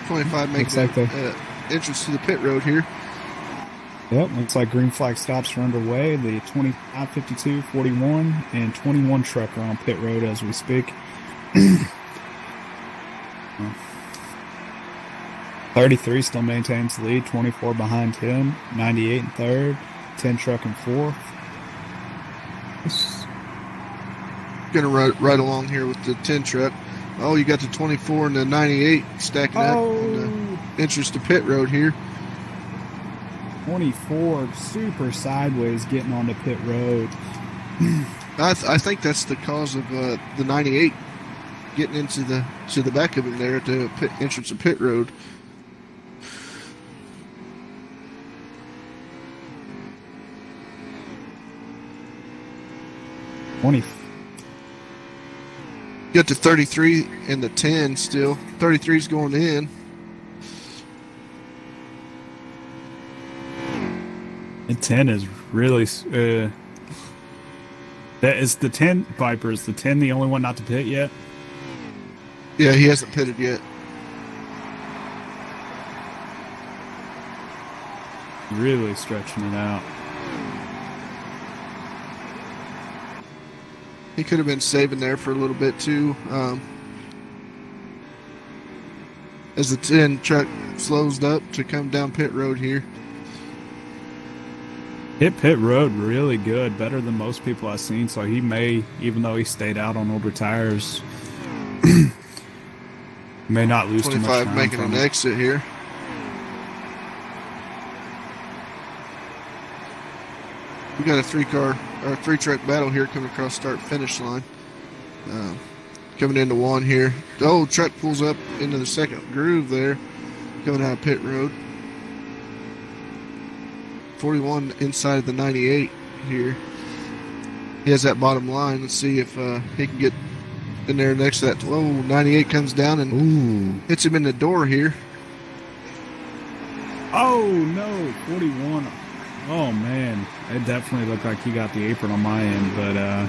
Speaker 3: 25 makes like the entrance to the pit road here.
Speaker 2: Yep, looks like green flag stops are underway. The 25, 52, 41, and 21 truck are on pit road as we speak. 33 still maintains the lead, 24 behind him, 98 in third, 10 truck in fourth.
Speaker 3: Going to ride right along here with the 10 truck. Oh, you got the 24 and the 98 stacking up on the entrance to pit road here.
Speaker 2: 24 super sideways getting onto pit road.
Speaker 3: I think that's the cause of the 98 getting into the back of him there at the entrance of pit road. Got the 33 and the 10 still. 33's going in.
Speaker 2: And 10 is really that is the 10 Viper. Is the 10 the only one not to pit yet?
Speaker 3: Yeah, he hasn't pitted yet.
Speaker 2: Really stretching it out.
Speaker 3: He could have been saving there for a little bit too. As the 10 truck slows up to come down pit road here.
Speaker 2: Hit pit road really good, better than most people I've seen. So he may, even though he stayed out on older tires, may not lose too much time.
Speaker 3: 25 making an exit here. We got a 3-car or three-truck battle here coming across start-finish line. Coming into one here. The old truck pulls up into the second groove there, coming out of pit road. 41 inside of the 98 here. He has that bottom line. Let's see if he can get in there next to that. Oh, 98 comes down and hits him in the door here.
Speaker 2: Oh, no, 41. Oh, man. It definitely looked like he got the apron on my end, but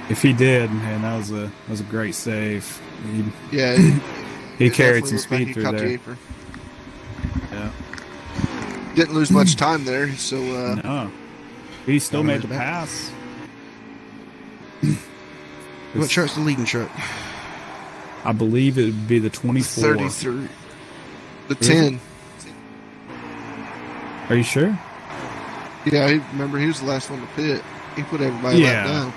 Speaker 2: if he did, man, that was a great save. He carried some speed through there. Yeah.
Speaker 3: Didn't lose much time there, so
Speaker 2: no. He still made the pass.
Speaker 1: What truck's the leading truck?
Speaker 2: I believe it would be the 24.
Speaker 3: 33. The 10.
Speaker 2: Are you sure?
Speaker 3: Yeah, remember he was the last one to pit. He put everybody back down.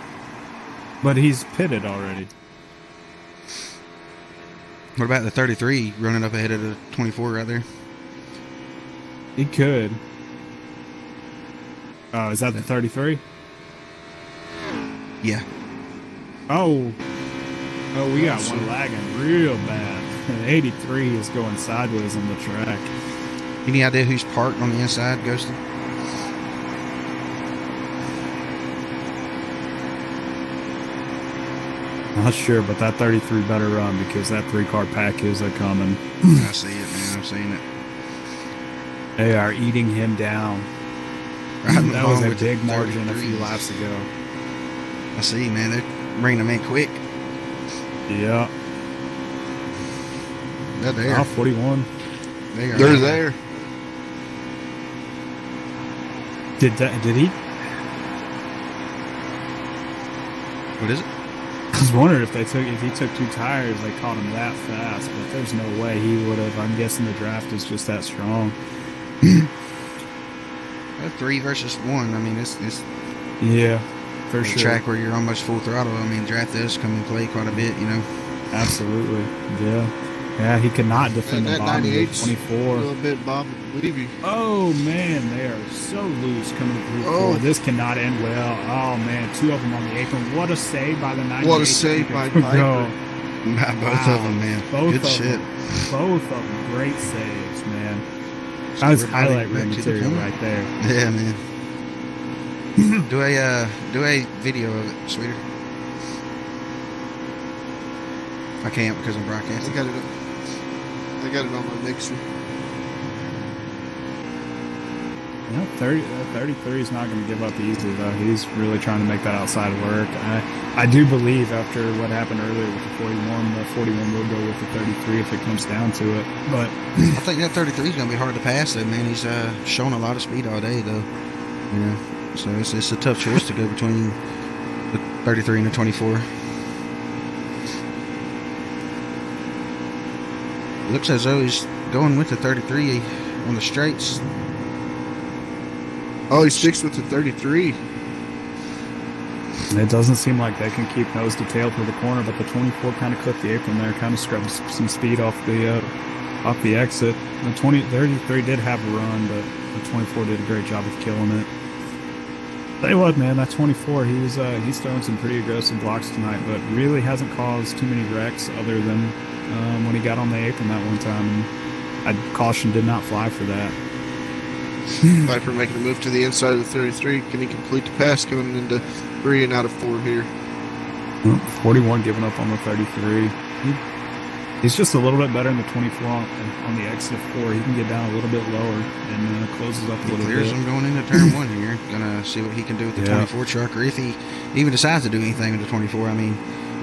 Speaker 2: But he's pitted already.
Speaker 1: What about the 33 running up ahead of the 24 right there?
Speaker 2: He could. Oh, is that the 33?
Speaker 1: Yeah.
Speaker 2: Oh, we got one lagging real bad. 83 is going sideways on the track.
Speaker 1: Any idea who's parked on the inside, Ghosty?
Speaker 2: Not sure, but that 33 better run because that 3-car pack is coming.
Speaker 1: I see it, man. I'm seeing it.
Speaker 2: They are eating him down. That was a big margin a few laps ago.
Speaker 1: I see, man. They're bringing them in quick.
Speaker 2: Yeah.
Speaker 1: They're there.
Speaker 2: 41.
Speaker 3: They're there.
Speaker 2: Did he?
Speaker 1: What is it?
Speaker 2: I was wondering if he took 2 tires, they caught him that fast, but there's no way he would have. I'm guessing the draft is just that strong.
Speaker 1: 3 versus 1. I mean, it's
Speaker 2: yeah, for sure.
Speaker 1: A track where you're almost full throttle. I mean, draft does come and play quite a bit, you know.
Speaker 2: Absolutely, yeah. He cannot defend the bottom of the 24.
Speaker 3: A little bit, Bob. Leave you.
Speaker 2: Oh man, they are so loose coming through. Oh, this cannot end well. Oh man, 2 of them on the apron. What a save by the 98.
Speaker 3: What a save by Piper.
Speaker 1: Both of them, man. Good shit.
Speaker 2: Both of them, great saves, man. That was highlight reel material right there.
Speaker 1: Yeah, man. do a video of it, sweeter. I can't because I'm broadcasting.
Speaker 3: I got it on my mixer.
Speaker 2: Yeah, 33 is not going to give up easy, though. He's really trying to make that outside work. I do believe after what happened earlier with the 41 will go with the 33 if it comes down to it. But
Speaker 1: I think that 33 is going to be hard to pass, though, man. He's shown a lot of speed all day, though. You know, so it's a tough choice to go between the 33 and the 24. It looks as though he's going with the 33 on the straights.
Speaker 3: Oh, he sticks with the 33.
Speaker 2: It doesn't seem like they can keep nose to tail through the corner, but the 24 kind of clipped the apron there, kind of scrubbed some speed off the exit. The 33 did have a run, but the 24 did a great job of killing it. Tell you what, man, that 24, he's throwing some pretty aggressive blocks tonight, but really hasn't caused too many wrecks other than when he got on the apron that one time. And caution did not fly for that.
Speaker 3: Viper making a move to the inside of the 33. Can he complete the pass coming into 3 and out of 4 here?
Speaker 2: 41 giving up on the 33. He's just a little bit better in the 24 on the exit of 4. He can get down a little bit lower and closes up a little bit.
Speaker 1: Clears him going into turn 1 here. Gonna see what he can do with the 24 truck, or if he even decides to do anything with the 24. I mean,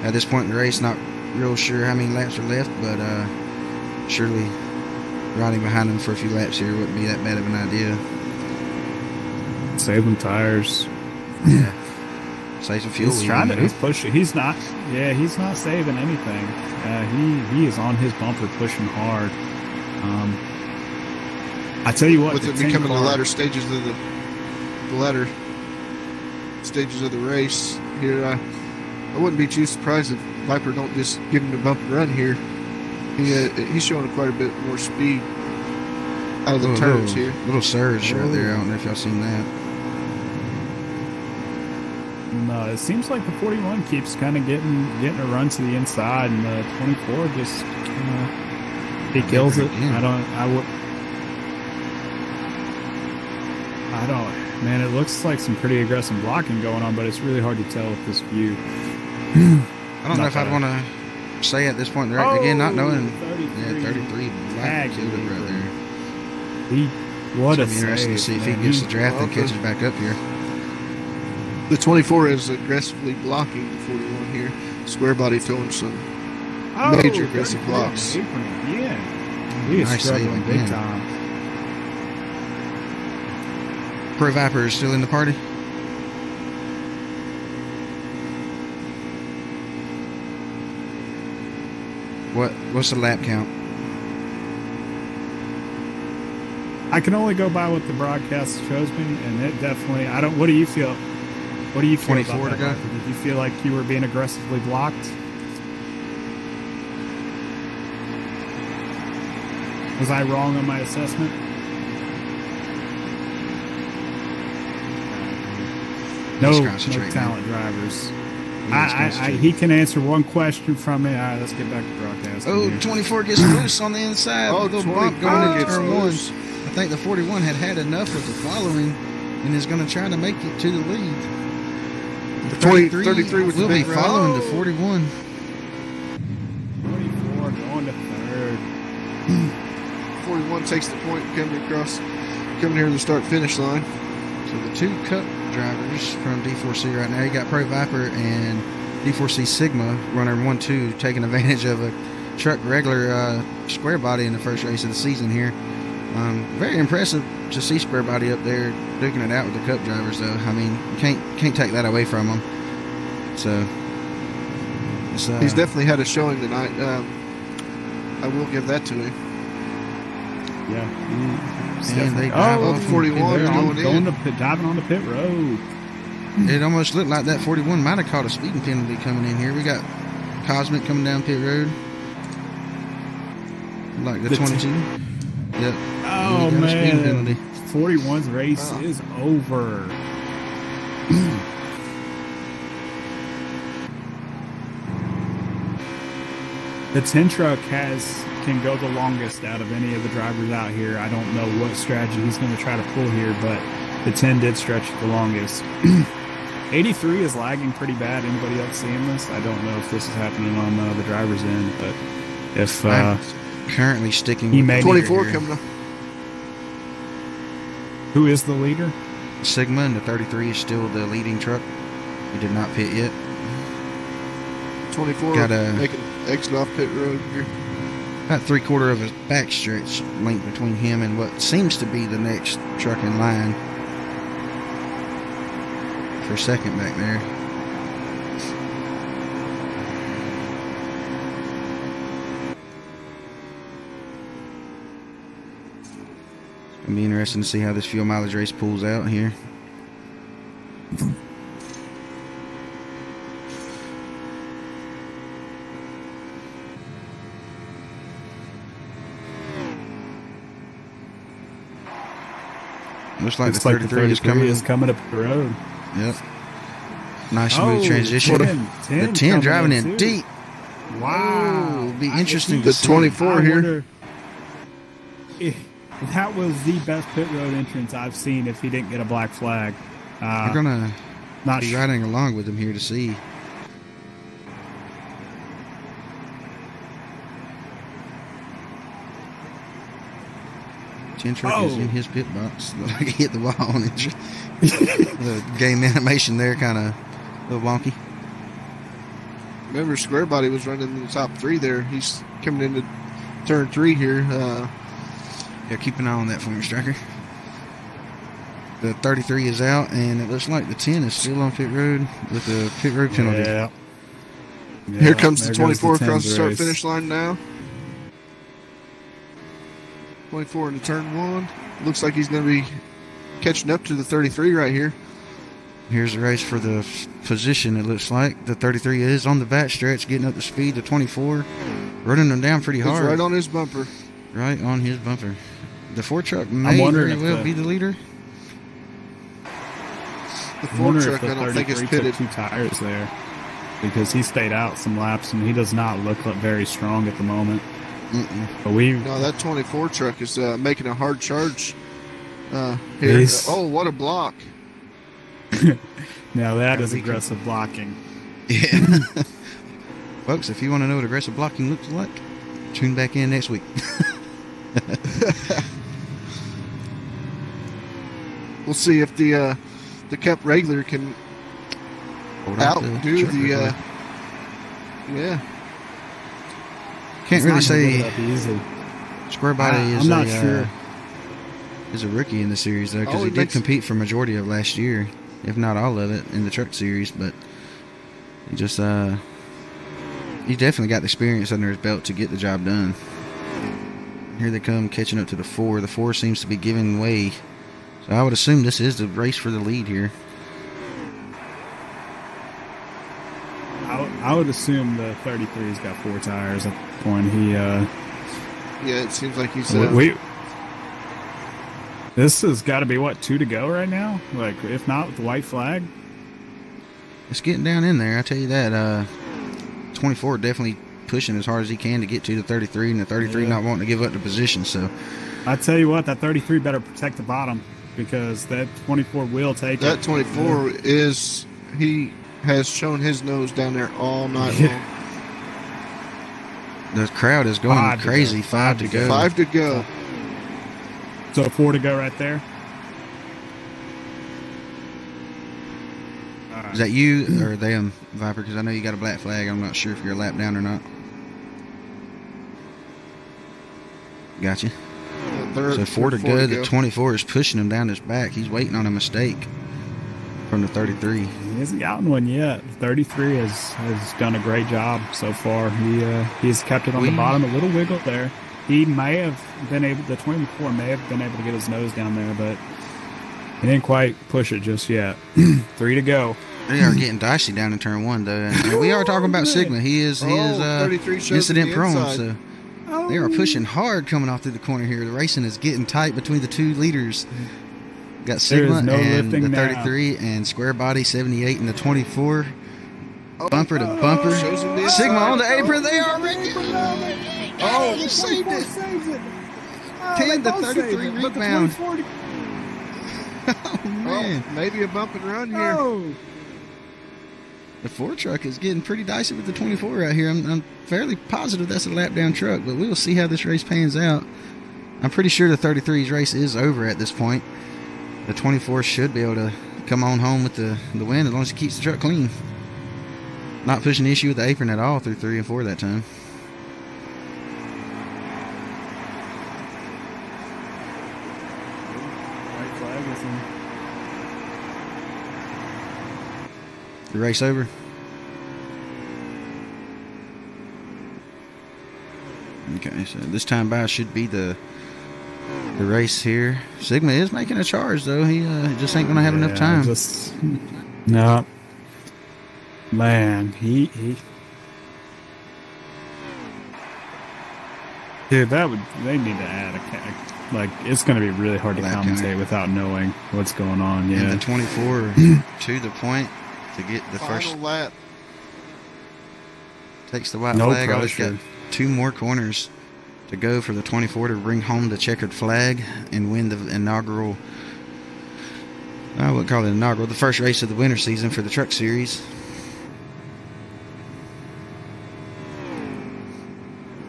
Speaker 1: at this point in the race, not real sure how many laps are left, but surely riding behind him for a few laps here wouldn't be that bad of an idea.
Speaker 2: Save them tires.
Speaker 1: Yeah. Save some fuel.
Speaker 2: He's trying to. He's pushing. He's not saving anything. He is on his bumper pushing hard. I tell you what,
Speaker 3: with it becoming the latter stages of the race here, I wouldn't be too surprised if Viper don't just give him a bump and run here. He's showing quite a bit more speed out of the turns here.
Speaker 1: Little surge right there. I don't know if y'all seen that.
Speaker 2: And it seems like the 41 keeps kind of getting a run to the inside, and the 24 just he kills it. Man, it looks like some pretty aggressive blocking going on, but it's really hard to tell with this view.
Speaker 1: I don't know if I'd want to say at this point, again, not knowing. 33 black killed it right there.
Speaker 2: What
Speaker 1: It's interesting to see if he gets the draft and catches back up here.
Speaker 3: The 24 is aggressively blocking the 41 here. Square body throwing some major aggressive blocks.
Speaker 2: Yeah, he is struggling big time.
Speaker 1: Pro Viper is still in the party. What's the lap count?
Speaker 2: I can only go by what the broadcast shows me, and it definitely. What do you feel? What do you feel
Speaker 1: 24
Speaker 2: about that?
Speaker 1: To go?
Speaker 2: Did you feel like you were being aggressively blocked? Was I wrong on my assessment? No talent drivers. He can answer one question from me. All right, let's get back to broadcasting.
Speaker 1: Oh,
Speaker 2: here.
Speaker 1: 24 gets loose on the inside.
Speaker 3: Oh,
Speaker 1: little bump going into turn one. I think the 41 had enough of the following and is going to try to make it to the lead. The 33 will be following the 41.
Speaker 2: 24 going to third.
Speaker 3: 41 takes the point coming here to the start-finish line.
Speaker 1: So the two Cup drivers from D4C right now, you got Pro Viper and D4C Sigma runner 1-2 taking advantage of a truck regular square body in the first race of the season here. Very impressive to see square body up there duking it out with the Cup drivers, though. I mean, you can't take that away from them. So
Speaker 3: he's definitely had a showing tonight. I will give that to him.
Speaker 2: Yeah.
Speaker 1: And they drive
Speaker 3: 41
Speaker 2: diving on the pit road.
Speaker 1: It almost looked like that 41 might have caught a speeding penalty coming in here. We got Cosmic coming down pit road. Like the 22. Yep.
Speaker 2: Oh, man. 41's race is over. The 10 truck can go the longest out of any of the drivers out here. I don't know what strategy he's going to try to pull here, but the 10 did stretch it the longest. 83 is lagging pretty bad. Anybody else seeing this? I don't know if this is happening on the driver's end, but if
Speaker 1: I'm currently sticking
Speaker 2: he
Speaker 1: with
Speaker 2: may
Speaker 3: 24 coming up.
Speaker 2: Who is the leader?
Speaker 1: Sigma, and the 33 is still the leading truck. He did not pit yet.
Speaker 3: 24 making exit off pit road here.
Speaker 1: About 3/4 of a backstretch link between him and what seems to be the next truck in line for second back there. It's going to be interesting to see how this fuel mileage race pulls out here. Looks like the 33 is coming
Speaker 2: up the road.
Speaker 1: Yep. Nice smooth transition.
Speaker 2: 10
Speaker 1: the 10 driving in
Speaker 2: too.
Speaker 1: deep.
Speaker 2: Wow.
Speaker 1: It'll be interesting to
Speaker 3: The
Speaker 1: see.
Speaker 3: 24 here.
Speaker 2: That was the best pit road entrance I've seen if he didn't get a black flag.
Speaker 1: We're going to be riding along with him here to see. Truck is in his pit box. Like he hit the wall on it. The game animation there kind of a little wonky.
Speaker 3: Remember, Square Body was running in the top 3 there. He's coming into turn 3 here.
Speaker 1: Yeah, keep an eye on that for me, Striker. The 33 is out, and it looks like the 10 is still on pit road with the pit road penalty.
Speaker 2: Yeah.
Speaker 3: Here comes the 24
Speaker 2: the
Speaker 3: across the start
Speaker 2: race.
Speaker 3: finish line now. 24 into turn 1. Looks like he's going to be catching up to the 33 right here.
Speaker 1: Here's the race for the position, it looks like. The 33 is on the back stretch, getting up to speed. The 24 running them down pretty hard.
Speaker 3: It's right on his bumper.
Speaker 1: Right on his bumper. The 4 truck may very well be the leader.
Speaker 3: The
Speaker 2: I
Speaker 3: Ford
Speaker 2: wonder
Speaker 3: truck,
Speaker 2: if
Speaker 3: I
Speaker 2: the
Speaker 3: don't think it's
Speaker 2: 33
Speaker 3: pitted.
Speaker 2: took 2 tires there because he stayed out some laps and he does not look very strong at the moment. But
Speaker 3: No, that 24 truck is making a hard charge here.
Speaker 2: He's-
Speaker 3: Oh, what a block.
Speaker 2: now that is aggressive blocking.
Speaker 1: Yeah. Folks, if you want to know what aggressive blocking looks like, tune back in next week.
Speaker 3: We'll see if the Cup regular can
Speaker 1: Hold on to
Speaker 3: outdo
Speaker 1: truck
Speaker 3: the.
Speaker 1: record.
Speaker 3: Yeah.
Speaker 1: Can't really say
Speaker 2: Up easy.
Speaker 1: Square Body is
Speaker 2: I'm not sure.
Speaker 1: is a rookie in the series though, because
Speaker 3: Oh,
Speaker 1: he
Speaker 3: it
Speaker 1: did
Speaker 3: makes-
Speaker 1: compete for majority of last year, if not all of it, in the truck series. But he just he definitely got the experience under his belt to get the job done. Here they come, catching up to the 4. The 4 seems to be giving way, so I would assume this is the race for the lead here.
Speaker 2: I would assume the 33's got 4 tires at the point.
Speaker 3: Yeah, it seems like he's.
Speaker 2: This has got to be, what, 2 to go right now? Like, if not, with the white flag?
Speaker 1: It's getting down in there, I tell you that. 24 definitely pushing as hard as he can to get to the 33, and the 33 not wanting to give up the position. So
Speaker 2: I tell you what, that 33 better protect the bottom because that 24 will take
Speaker 3: that
Speaker 2: it.
Speaker 3: 24 is. He has shown his nose down there all night long.
Speaker 1: the crowd is going
Speaker 2: 5 to
Speaker 1: crazy.
Speaker 2: go.
Speaker 1: 5 to go.
Speaker 3: 5 to go.
Speaker 2: So 4 to go right there. All right.
Speaker 1: Is that you or them, Viper? Because I know you got a black flag. I'm not sure if you're a lap down or not. Gotcha.
Speaker 3: Third,
Speaker 1: So 4 to
Speaker 3: 4
Speaker 1: go. The 24 is pushing him down his back. He's waiting on a mistake from the 33.
Speaker 2: He hasn't gotten one yet. 33 has done a great job so far. He's kept it on the bottom, a little wiggle there. He may have been able, the 24 may have been able to get his nose down there, but he didn't quite push it just yet. 3 to go.
Speaker 1: They are getting dicey down in turn 1, though. And we are talking about Sigma. He is
Speaker 3: 33 shows
Speaker 1: incident
Speaker 3: the
Speaker 1: prone.
Speaker 3: inside.
Speaker 1: So they are pushing hard coming off through the corner here. The racing is getting tight between the 2 leaders. Got Sigma
Speaker 2: no
Speaker 1: and
Speaker 2: lifting
Speaker 1: the
Speaker 2: now.
Speaker 1: 33 and Square Body 78 and the 24. Bumper to bumper.
Speaker 3: Shows him the
Speaker 1: Sigma
Speaker 3: inside.
Speaker 1: on the apron. They are wrecking. Oh, he saved it. 10 to 33 rebound. Oh, man.
Speaker 3: Oh, maybe a bump and run here.
Speaker 1: The 4 truck is getting pretty dicey with the 24 right here. I'm fairly positive that's a lap down truck, but we will see how this race pans out. I'm pretty sure the 33's race is over at this point. The 24 should be able to come on home with the win as long as he keeps the truck clean. Not pushing the issue with the apron at all through 3 and 4 that time.
Speaker 2: White flag is in.
Speaker 1: The race over. Okay, so this time by should be the race here. Sigma is making a charge though. He just ain't gonna have enough time.
Speaker 2: No. Man, he dude, they need to add like it's going to be really hard to
Speaker 1: Lap
Speaker 2: commentate
Speaker 1: counter.
Speaker 2: without knowing what's going on.
Speaker 1: And
Speaker 2: Yeah.
Speaker 1: the 24 to the point to get the
Speaker 3: Final
Speaker 1: first.
Speaker 3: lap.
Speaker 1: Takes the white
Speaker 2: No
Speaker 1: flag. Always
Speaker 2: pressure.
Speaker 1: got 2 more corners to go for the 24 to bring home the checkered flag and win the inaugural. I would call it inaugural, the first race of the winter season for the truck series.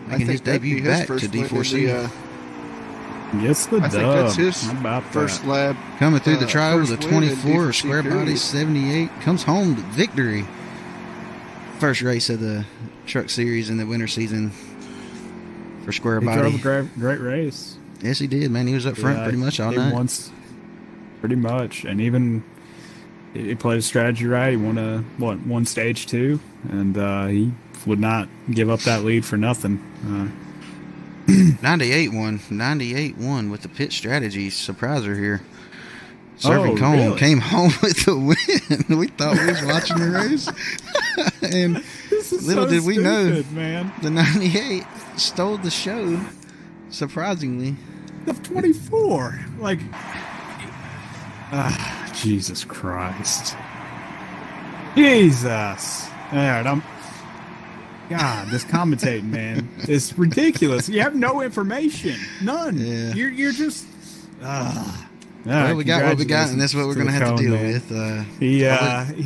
Speaker 1: Making his
Speaker 3: that'd be
Speaker 1: debut
Speaker 3: his
Speaker 1: back
Speaker 3: first
Speaker 1: to
Speaker 3: win in
Speaker 1: D4C.
Speaker 2: Gets the
Speaker 3: I
Speaker 2: dub.
Speaker 3: think that's his
Speaker 2: How about
Speaker 3: first
Speaker 2: that?
Speaker 3: lap.
Speaker 1: Coming through the trial with a
Speaker 3: first win in
Speaker 1: 24,
Speaker 3: D4C
Speaker 1: square body
Speaker 3: period.
Speaker 1: 78. Comes home with victory. First race of the truck series in the winter season for square
Speaker 2: He drove
Speaker 1: body.
Speaker 2: a great race.
Speaker 1: Yes, he did, man. He was up front
Speaker 2: Yeah,
Speaker 1: pretty much all
Speaker 2: he
Speaker 1: night.
Speaker 2: Once, pretty much, and even he played his strategy right. He won stage 2, and he would not give up that lead for nothing.
Speaker 1: 98-1 with the pit strategy surpriser here. Serving
Speaker 2: Oh,
Speaker 1: Cone
Speaker 2: really?
Speaker 1: came home with the win. We thought we was watching the race. And
Speaker 2: This is
Speaker 1: little
Speaker 2: so
Speaker 1: did we know,
Speaker 2: stupid, man.
Speaker 1: the 98 stole the show, surprisingly.
Speaker 2: The 24, like, Jesus Christ. Jesus. All right, God, this commentating, man, it's ridiculous. You have no information, none.
Speaker 1: Yeah.
Speaker 2: You're just.
Speaker 1: Well, we got what we got, and that's what we're going to have to deal with.
Speaker 2: He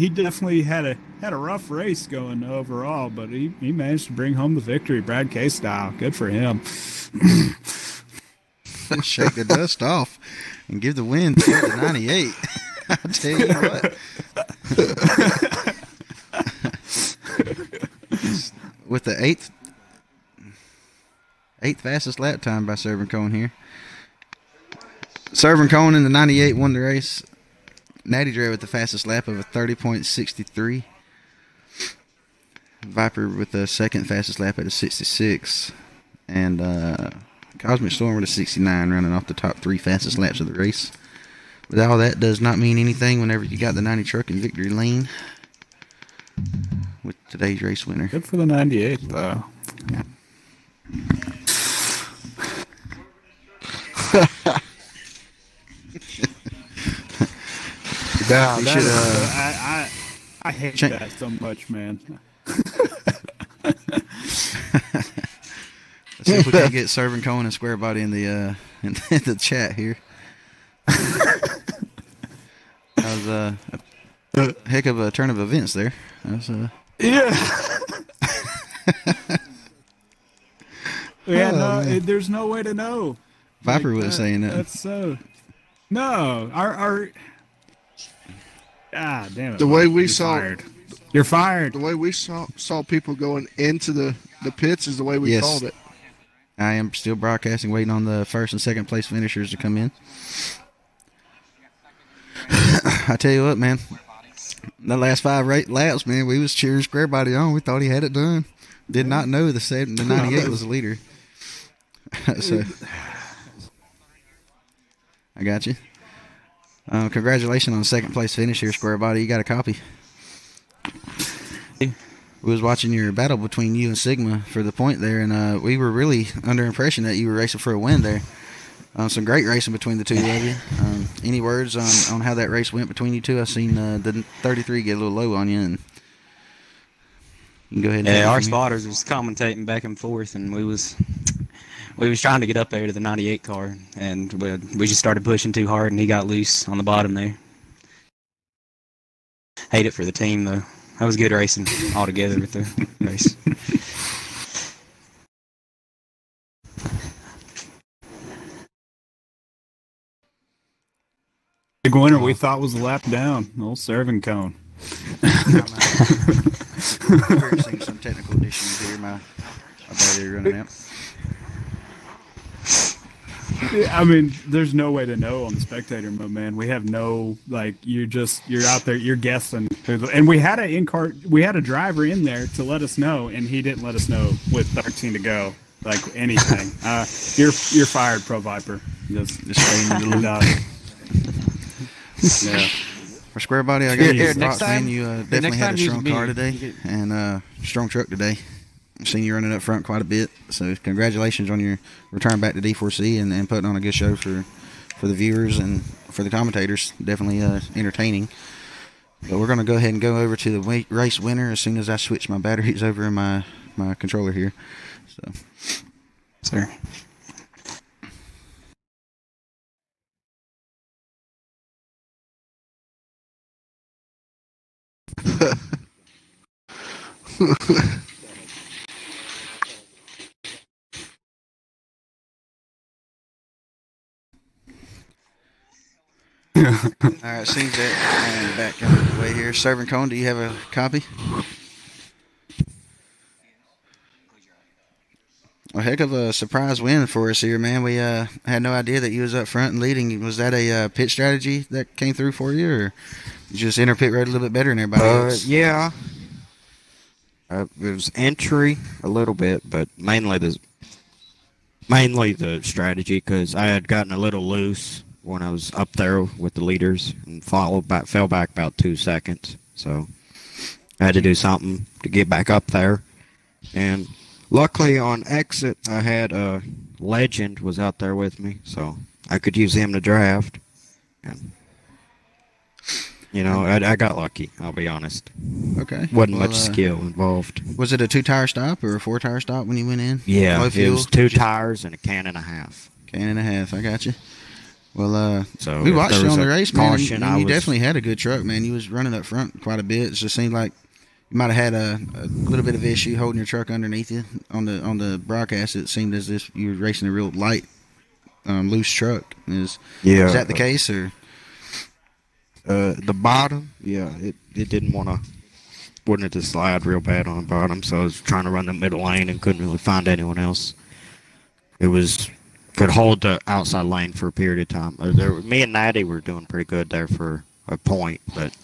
Speaker 2: definitely had a rough race going overall, but he managed to bring home the victory, Brad K style. Good for him.
Speaker 1: Shake the dust off and give the win to the 98. I'll tell you what. With the eighth fastest lap time by Servant Cone here. Servant Cone in the 98 won the race. Natty Dre with the fastest lap of a 30.63. Viper with the second fastest lap at a 66. And Cosmic Storm with a 69, running off the top 3 fastest laps of the race. But all that does not mean anything whenever you got the 90 truck in victory lane with today's race winner.
Speaker 2: Good for the 98, though. I hate that so much, man.
Speaker 1: Let's see if we can get Servant Cone and Square Body in the chat here. That was a heck of a turn of events there. That was
Speaker 2: there's no way to know.
Speaker 1: Viper was saying that.
Speaker 2: That's so. No, our. Ah, damn it!
Speaker 3: The way we saw,
Speaker 2: fired. You're fired.
Speaker 3: The way we saw people going into the pits is the way we called it.
Speaker 1: I am still broadcasting, waiting on the first and second place finishers to come in. I tell you what, man. The last 5 laps, man, we was cheering Square Body on. We thought he had it done. Did not know the 98 was the leader. So, I got you. Congratulations on the second place finish here, Square Body. You got a copy. We was watching your battle between you and Sigma for the point there, and we were really under impression that you were racing for a win there. Some great racing between the two of you. Any words on how that race went between you two? I've seen the 33 get a little low on you, and you can go ahead.
Speaker 4: And our spotters was commentating back and forth, and we was trying to get up there to the 98 car, and we just started pushing too hard, and he got loose on the bottom there. Hate it for the team though. That was good racing altogether with the race.
Speaker 2: Big winner we thought was a lap down. Old Servant Cone.
Speaker 1: We're seeing some technical issues here. My battery running out.
Speaker 2: I mean, there's no way to know on the spectator mode, man. We have no, like, you're out there, you're guessing. And we had a driver in there to let us know, and he didn't let us know with 13 to go, like anything. You're fired, Pro Viper. Just staying in the loop. Yeah.
Speaker 1: For Square Body, I got your thoughts, man. You definitely had a strong car today and strong truck today. I've seen you running up front quite a bit, so congratulations on your return back to D4C and putting on a good show for the viewers and for the commentators. Definitely entertaining. But we're going to go ahead and go over to the race winner as soon as I switch my batteries over in my controller here. So,
Speaker 4: sir.
Speaker 1: Alright, seems that and back out of the way here. Servant Cone, do you have a copy? A heck of a surprise win for us here, man. We had no idea that you was up front and leading. Was that a pit strategy that came through for you, or you just enter pit road a little bit better than everybody else?
Speaker 5: Yeah. It was entry a little bit, but mainly the strategy, because I had gotten a little loose when I was up there with the leaders and fell back about 2 seconds. So I had to do something to get back up there. And luckily on exit, I had a Legend was out there with me, so I could use him to draft. And You know, I got lucky. I'll be honest.
Speaker 1: Okay.
Speaker 5: Wasn't
Speaker 1: Well,
Speaker 5: much skill involved.
Speaker 1: Was it a 2-tire stop or a 4-tire stop when you went in?
Speaker 5: Yeah,
Speaker 1: Low
Speaker 5: it
Speaker 1: fuel?
Speaker 5: was 2 tires and a can and a half.
Speaker 1: Can and a half. I got you. Well,
Speaker 5: So
Speaker 1: we
Speaker 5: if
Speaker 1: watched
Speaker 5: there
Speaker 1: you
Speaker 5: was
Speaker 1: on the
Speaker 5: a
Speaker 1: race, man.
Speaker 5: caution,
Speaker 1: And
Speaker 5: I
Speaker 1: you
Speaker 5: was-
Speaker 1: definitely had a good truck, man. You was running up front quite a bit. It just seemed like you might have had a little bit of issue holding your truck underneath you on the broadcast. It seemed as if you were racing a real light, loose truck. Is that the case or?
Speaker 5: The bottom, yeah, it didn't wanted to slide real bad on the bottom, so I was trying to run the middle lane and couldn't really find anyone else. Could hold the outside lane for a period of time. Me and Natty were doing pretty good there for a point, but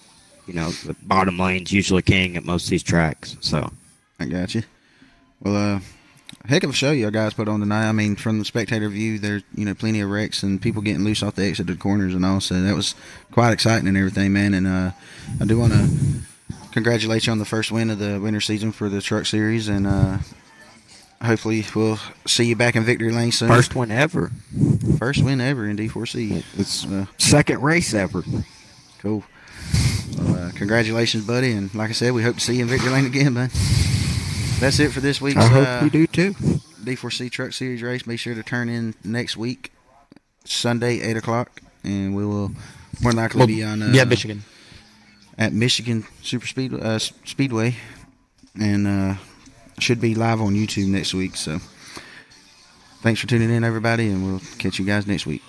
Speaker 5: you know the bottom lane's usually king at most of these tracks. So
Speaker 1: I got you. Well, heck of a show you guys put on tonight. I mean, from the spectator view, there's plenty of wrecks and people getting loose off the exit of the corners and all. So that was quite exciting and everything, man. And I do want to congratulate you on the first win of the winter season for the Truck Series, and hopefully we'll see you back in victory lane soon.
Speaker 5: first win ever.
Speaker 1: First win ever in D4C.
Speaker 5: It's second race ever.
Speaker 1: Cool. Well, congratulations, buddy. And like I said, we hope to see you in victory lane again, man. That's it for this week's
Speaker 5: I hope you do too.
Speaker 1: D4C Truck Series race. Be sure to turn in next week, Sunday, 8 o'clock, and we will more than likely be on
Speaker 4: Michigan.
Speaker 1: at Michigan Speedway, and should be live on YouTube next week. So thanks for tuning in, everybody, and we'll catch you guys next week.